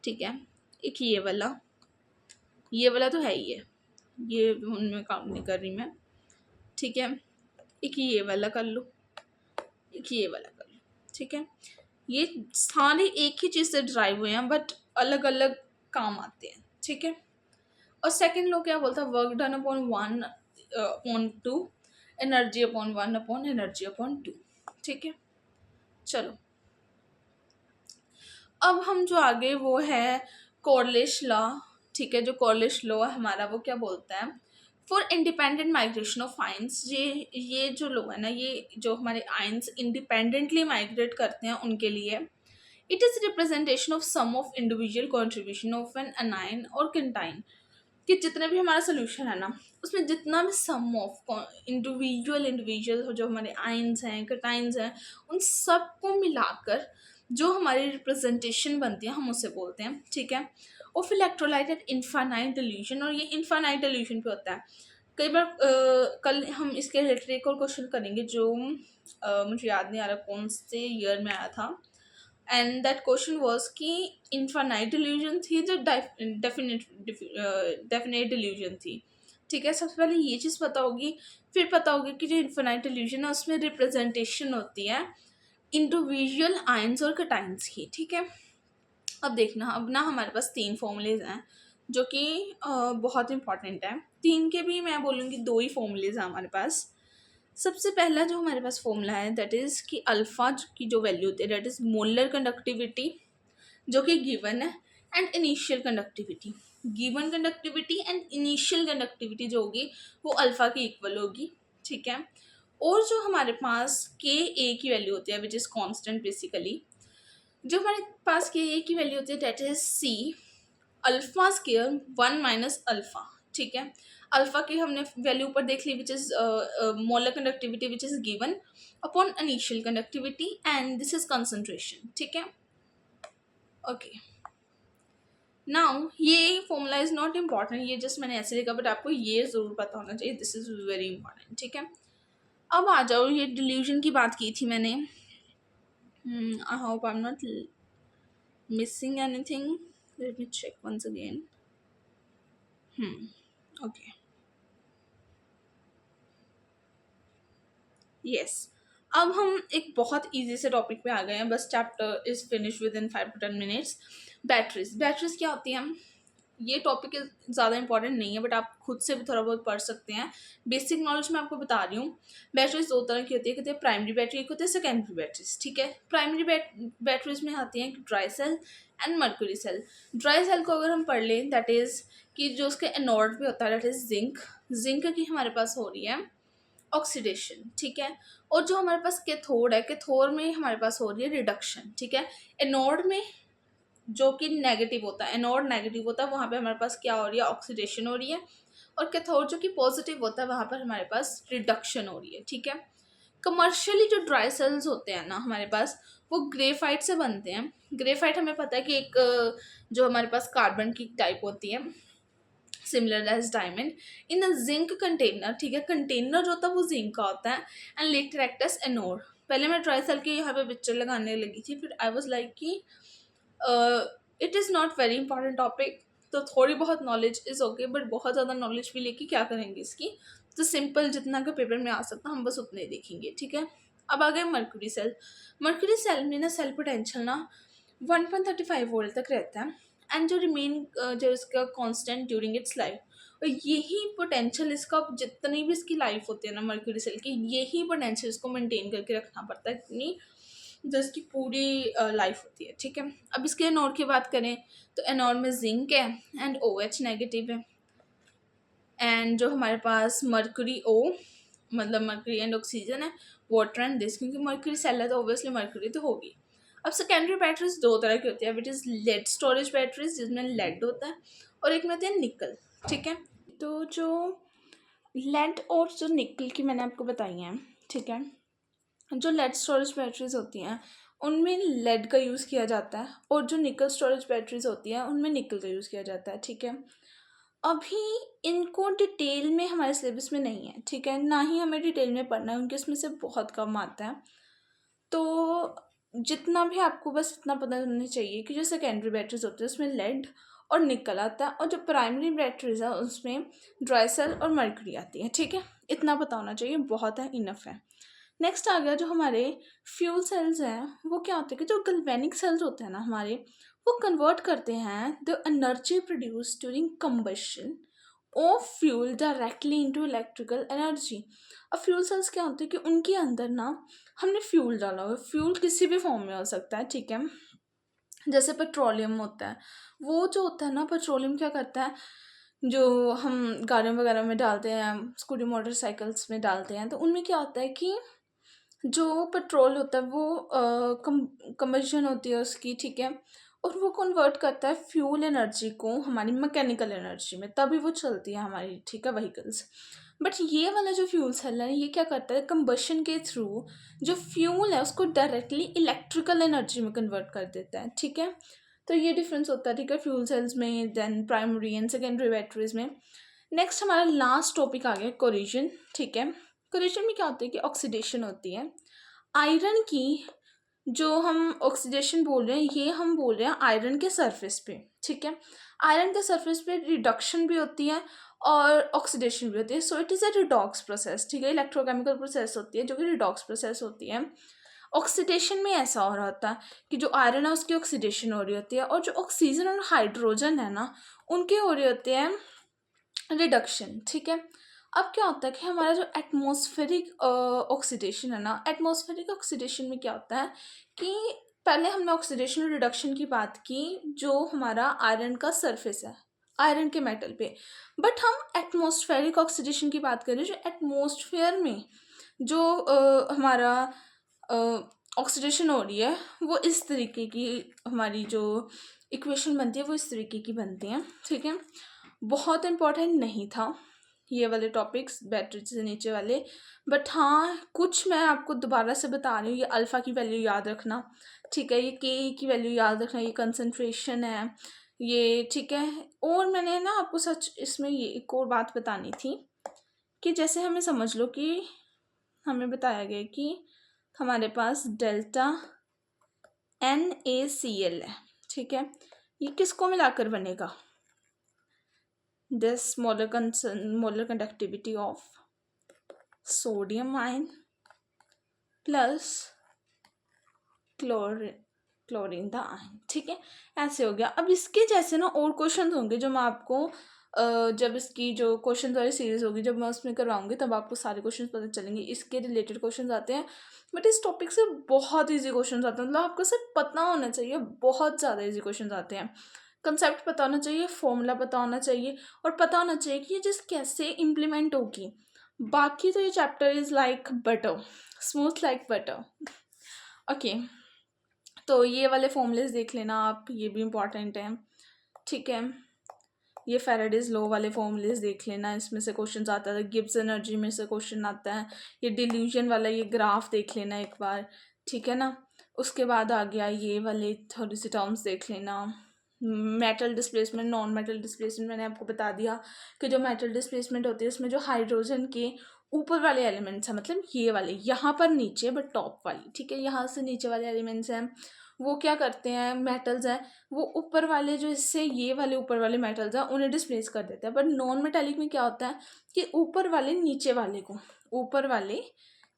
ठीक है। एक ये वाला तो है ही है, ये उनमें काउंट नहीं कर रही मैं, ठीक है। एक ये वाला कर लो, एक ये वाला कर लो, ठीक है। ये सारे एक ही चीज़ से ड्राइव हुए हैं बट अलग अलग काम आते हैं, ठीक है। और सेकंड लो क्या बोलता है, work done upon 1 upon 2, energy upon 1 upon energy upon 2, ठीक है। चलो अब हम जो आगे वो है कॉर्लिश लॉ, ठीक है, जो कॉर्लिश लॉ हमारा वो क्या बोलता है, for independent migration of ions, ये जो लॉ है ना, ये जो हमारे आइंस इंडिपेंडेंटली माइग्रेट करते हैं उनके लिए, it is representation of sum of individual contribution of an anion और कंटाइन, कि जितने भी हमारा सोल्यूशन है ना उसमें जितना भी सम ऑफ इंडिविजुअल जो हमारे आइंस हैं कटाइंस हैं उन सबको मिलाकर जो हमारी रिप्रेजेंटेशन बनती है हम उसे बोलते हैं, ठीक है। और फिर इलेक्ट्रोलाइट एट इनफाइनाइट डिल्यूशन, और ये इनफाइनाइट डिल्यूशन पे होता है। कई बार कल हम इसके रिलेटेड एक और क्वेश्चन करेंगे जो मुझे याद नहीं आ रहा कौन से ईयर में आया था, एंड दैट क्वेश्चन वाज कि इनफाइनाइट डिल्यूजन थी जो डेफिनेट डिल्यूजन थी, ठीक है। सबसे पहले ये चीज़ पता होगी, फिर पता होगी कि जो इनफाइनाइट डिल्यूजन है उसमें रिप्रेजेंटेशन होती है इंडिविजुअल आयंस और कटाइंस की, ठीक है। अब देखना, अब ना हमारे पास 3 फॉर्मूलेज हैं जो कि बहुत इंपॉर्टेंट है। 3 के भी मैं बोलूँगी 2 ही फॉर्मूलेज हैं हमारे पास। सबसे पहला जो हमारे पास फॉर्मूला है दैट इज़ कि अल्फ़ा की जो वैल्यू होती है दैट इज़ मोलर कंडक्टिविटी जो कि गिवन है, and initial conductivity. Given conductivity and initial conductivity जो होगी वो अल्फ़ा की इक्वल होगी, ठीक है। और जो हमारे पास के ए की वैल्यू होती है विच इज़ कॉन्स्टेंट बेसिकली, जो हमारे पास के ए की वैल्यू होती है that is c alpha square 1 - alpha, ठीक है। अल्फा की हमने वैल्यू ऊपर देख ली which is molar conductivity which is given upon initial conductivity and this is concentration, ठीक है। ओके, नाउ ये फॉर्मूला इज नॉट इम्पॉर्टेंट, ये जस्ट मैंने ऐसे लिखा, बट आपको ये ज़रूर पता होना चाहिए, दिस इज वेरी इंपॉर्टेंट, ठीक है। अब आ जाओ, ये डिल्यूजन की बात की थी मैंने, I hope I am not missing anything. Let me check once again. Okay, yes. अब हम एक बहुत इजी से टॉपिक पे आ गए हैं, बस chapter is finish with in 5 to 10 minutes. Batteries क्या होती हैं, ये टॉपिक ज़्यादा इंपॉर्टेंट नहीं है बट आप खुद से भी थोड़ा बहुत पढ़ सकते हैं। बेसिक नॉलेज मैं आपको बता रही हूँ। बैटरीज 2 तरह की होती है, कहते हैं प्राइमरी बैटरी, एक होती है सेकेंडरी बैटरीज, ठीक है। प्राइमरी बैटरीज में आती हैं dry cell and mercury cell. Dry cell को अगर हम पढ़ लें दैट इज़ कि जो उसके एनोड पे होता है दैट इज़ जिंक। जिंक की हमारे पास हो रही है ऑक्सीडेशन, ठीक है। और जो हमारे पास कैथोड है, कैथोड में हमारे पास हो रही है रिडक्शन, ठीक है। एनोड में जो कि नेगेटिव होता है, एनोड नेगेटिव होता है, वहाँ पे हमारे पास क्या हो रही है, ऑक्सीडेशन हो रही है। और कैथोड जो कि पॉजिटिव होता है वहाँ पर हमारे पास रिडक्शन हो रही है, ठीक है। कमर्शियली जो ड्राई सेल्स होते हैं ना हमारे पास, वो ग्रेफाइट से बनते हैं। ग्रेफाइट हमें पता है कि एक जो हमारे पास कार्बन की टाइप होती है similar as diamond in a zinc container, ठीक है। कंटेनर जो होता है वो जिंक का होता है and latter act as anode. पहले मैं ड्राई सेल की यहाँ पे पिक्चर लगाने लगी थी, फिर आई वॉज लाइक कि it is not very important topic, तो थोड़ी बहुत नॉलेज इज़ ओके, बट बहुत ज़्यादा नॉलेज भी लेके क्या करेंगे इसकी। तो सिंपल जितना का पेपर में आ सकता हम बस उतने ही देखेंगे, ठीक है। अब आ गए मर्क्यूरी सेल। मर्क्यूरी सेल में ना सेल पोटेंशियल ना 1.35 वोल्ट तक रहता है एंड जो रिमेन जो इसका कांस्टेंट ड्यूरिंग इट्स लाइफ। और यही पोटेंशियल इसका जितनी भी इसकी लाइफ होती है ना मर्क्यूरी सेल की, यही पोटेंशियल इसको मेंटेन करके रखना पड़ता है इतनी जो इसकी पूरी लाइफ होती है, ठीक है। अब इसके एनोड की बात करें तो एनोड में जिंक है एंड OH नेगेटिव है, एंड जो हमारे पास मर्क्यूरी O मतलब मर्क्यूरी एंड ऑक्सीजन है, वाटर एंड दिस, क्योंकि मर्क्यूरी सेल है तो ऑब्वियसली मर्क्यूरी तो होगी। अब सेकेंडरी बैटरीज 2 तरह की होती है which is lead storage batteries जिसमें लेड होता है, और एक में होती है निकल, ठीक है। तो जो लेड और जो निकल की मैंने आपको बताई हैं, ठीक है, जो लेड स्टोरेज बैटरीज होती हैं उनमें लेड का यूज़ किया जाता है, और जो निकल स्टोरेज बैटरीज होती हैं उनमें निकल का यूज़ किया जाता है, ठीक है। अभी इनको डिटेल में हमारे सिलेबस में नहीं है, ठीक है, ना ही हमें डिटेल में पढ़ना है, उनके उसमें से बहुत कम आता है। तो जितना भी आपको बस इतना पता होना चाहिए कि जो सेकेंडरी बैटरीज होती है उसमें लेड और निकल आता है, और जो प्राइमरी बैटरीज है उसमें ड्राई सेल और मर्क्यूरी आती है, ठीक है। इतना पता होना चाहिए, बहुत है, इनफ है। नेक्स्ट आ गया जो हमारे फ्यूल सेल्स हैं, वो क्या होते हैं कि जो गल्वेनिक सेल्स होते हैं ना हमारे, वो कन्वर्ट करते हैं the energy produce during combustion of fuel directly into electrical energy. अब फ्यूल सेल्स क्या होते हैं कि उनके अंदर ना हमने फ्यूल डाला हुआ, फ्यूल किसी भी फॉर्म में हो सकता है, ठीक है। जैसे पेट्रोलियम होता है, वो जो होता है ना पेट्रोलियम क्या करता है, जो हम गाड़ियों वगैरह में डालते हैं, स्कूटी मोटरसाइकिल्स में डालते हैं, तो उनमें क्या होता है कि जो पेट्रोल होता है वो कंबशन होती है उसकी, ठीक है, और वो कन्वर्ट करता है फ्यूल एनर्जी को हमारी मैकेनिकल एनर्जी में, तभी वो चलती है हमारी, ठीक है, व्हीकल्स। बट ये वाला जो फ्यूल सेल है ये क्या करता है, कंबशन के थ्रू जो फ्यूल है उसको डायरेक्टली इलेक्ट्रिकल एनर्जी में कन्वर्ट कर देता है, ठीक है। तो ये डिफरेंस होता है, ठीक है, फ्यूल सेल्स में, then primary and secondary batteries में। नेक्स्ट हमारा लास्ट टॉपिक आ गया कोरिजन, ठीक है। कोरिजन में क्या होता है कि ऑक्सीडेशन होती है आयरन की। जो हम ऑक्सीडेशन बोल रहे हैं ये हम बोल रहे हैं आयरन के सरफेस पे, ठीक है। आयरन के सरफेस पे रिडक्शन भी होती है और ऑक्सीडेशन भी होती है, so it is a redox process, ठीक है। इलेक्ट्रोकेमिकल प्रोसेस होती है जो कि रिडॉक्स प्रोसेस होती है। ऑक्सीडेशन में ऐसा हो रहा होता है कि जो आयरन है उसकी ऑक्सीडेशन हो रही होती है और जो ऑक्सीजन और हाइड्रोजन है ना उनके हो रहे होते हैं रिडक्शन, ठीक है। अब क्या होता है कि हमारा जो एटमॉस्फेरिक ऑक्सीडेशन है ना, एटमॉस्फेरिक ऑक्सीडेशन में क्या होता है कि पहले हमने ऑक्सीडेशन और रिडक्शन की बात की जो हमारा आयरन का सरफेस है आयरन के मेटल पे, बट हम एटमॉस्फेरिक ऑक्सीडेशन की बात करें जो एटमॉस्फेयर में जो हमारा ऑक्सीडेशन हो रही है वो इस तरीके की, हमारी जो इक्वेशन बनती है वो इस तरीके की बनती है, ठीक है। बहुत इम्पोर्टेंट नहीं था ये वाले टॉपिक्स बैटरी से नीचे वाले, बट हाँ कुछ मैं आपको दोबारा से बता रही हूँ। ये अल्फ़ा की वैल्यू याद रखना, ठीक है, ये के की वैल्यू याद रखना, ये कंसंट्रेशन है ये, ठीक है। और मैंने ना आपको सच इसमें ये एक और बात बतानी थी कि जैसे हमें समझ लो कि हमें बताया गया कि हमारे पास डेल्टा NaCl है, ठीक है। ये किसको मिलाकर बनेगा, this molar conductivity of sodium ion plus chlorine the ion, ठीक है। ऐसे हो गया। अब इसके जैसे ना और क्वेश्चन होंगे जो मैं आपको जब इसकी जो क्वेश्चन वाली सीरीज होगी जब मैं उसमें करवाऊंगी तब आपको सारे क्वेश्चन पता चलेंगे, इसके रिलेटेड क्वेश्चन आते हैं। बट इस टॉपिक से बहुत ईजी क्वेश्चन आते हैं, मतलब आपको सिर्फ पता होना चाहिए, बहुत ज़्यादा ईजी क्वेश्चन आते हैं। कंसेप्ट पता होना चाहिए, फॉर्मूला पता होना चाहिए और पता होना चाहिए कि ये जिस कैसे इम्प्लीमेंट होगी। बाकी तो ये chapter is like butter, smooth like butter, okay. तो ये वाले फॉर्मूलेस देख लेना आप, ये भी इम्पॉर्टेंट है, ठीक है। ये फैराडेज लॉ वाले फॉर्मूलेस देख लेना, इसमें से क्वेश्चन आता है। गिब्स एनर्जी में से क्वेश्चन आता है। ये डिल्यूजन वाला ये ग्राफ देख लेना एक बार, ठीक है ना। उसके बाद आ गया ये वाले थोड़ी सी टर्म्स देख लेना, metal displacement, non metal displacement. मैंने आपको बता दिया कि जो मेटल डिस्प्लेसमेंट होती है उसमें जो हाइड्रोजन के ऊपर वाले एलिमेंट्स हैं, मतलब ये वाले यहाँ पर नीचे बट टॉप वाली, ठीक है, यहाँ से नीचे वाले एलिमेंट्स हैं वो क्या करते हैं, मेटल्स हैं, वो ऊपर वाले जो इससे ये वाले ऊपर वाले मेटल्स हैं उन्हें डिस्प्लेस कर देते हैं। बट नॉन मेटालिक में क्या होता है कि ऊपर वाले नीचे वाले को, ऊपर वाले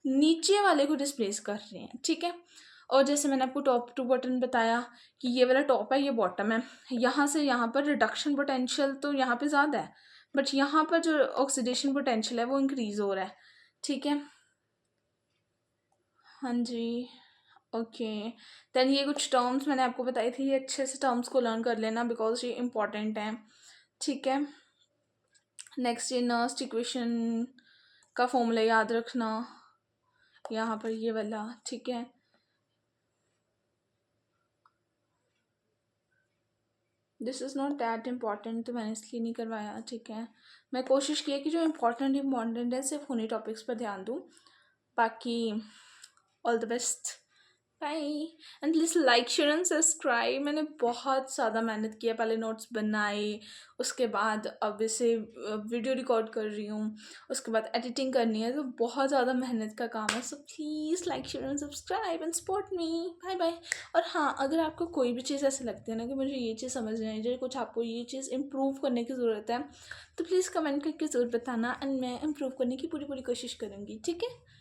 नीचे वाले को डिस्प्लेस कर रहे हैं, ठीक है। और जैसे मैंने आपको टॉप टू बॉटम बताया कि ये वाला टॉप है ये बॉटम है, यहाँ से यहाँ पर रिडक्शन पोटेंशियल तो यहाँ पे ज़्यादा है बट यहाँ पर जो ऑक्सीडेशन पोटेंशियल है वो इंक्रीज हो रहा है, ठीक है। हाँ जी, ओके। देन ये कुछ टर्म्स मैंने आपको बताई थी, ये अच्छे से टर्म्स को लर्न कर लेना बिकॉज ये इम्पॉर्टेंट है, ठीक है। नेक्स्ट ये नर्स्ट इक्वेशन का फॉर्मूला याद रखना, यहाँ पर ये वाला, ठीक है। This is not that important तो मैंने इसलिए नहीं करवाया, ठीक है। मैं कोशिश की है कि जो इम्पॉर्टेंट है सिर्फ उन्हीं टॉपिक्स पर ध्यान दूँ। बाकी all the best, bye. And please like share and subscribe. मैंने बहुत ज़्यादा मेहनत किया, पहले नोट्स बनाए, उसके बाद अब इसे वीडियो रिकॉर्ड कर रही हूँ, उसके बाद एडिटिंग करनी है, तो बहुत ज़्यादा मेहनत का काम है। So please like share and subscribe and support me, bye bye. और हाँ, अगर आपको कोई भी चीज़ ऐसे लगती है ना कि मुझे ये चीज़ समझ नहीं आई, जो कुछ आपको ये चीज़ इम्प्रूव करने की ज़रूरत है, तो प्लीज़ कमेंट करके ज़रूर बताना एंड मैं इम्प्रूव करने की पूरी पूरी कोशिश करूँगी, ठीक है।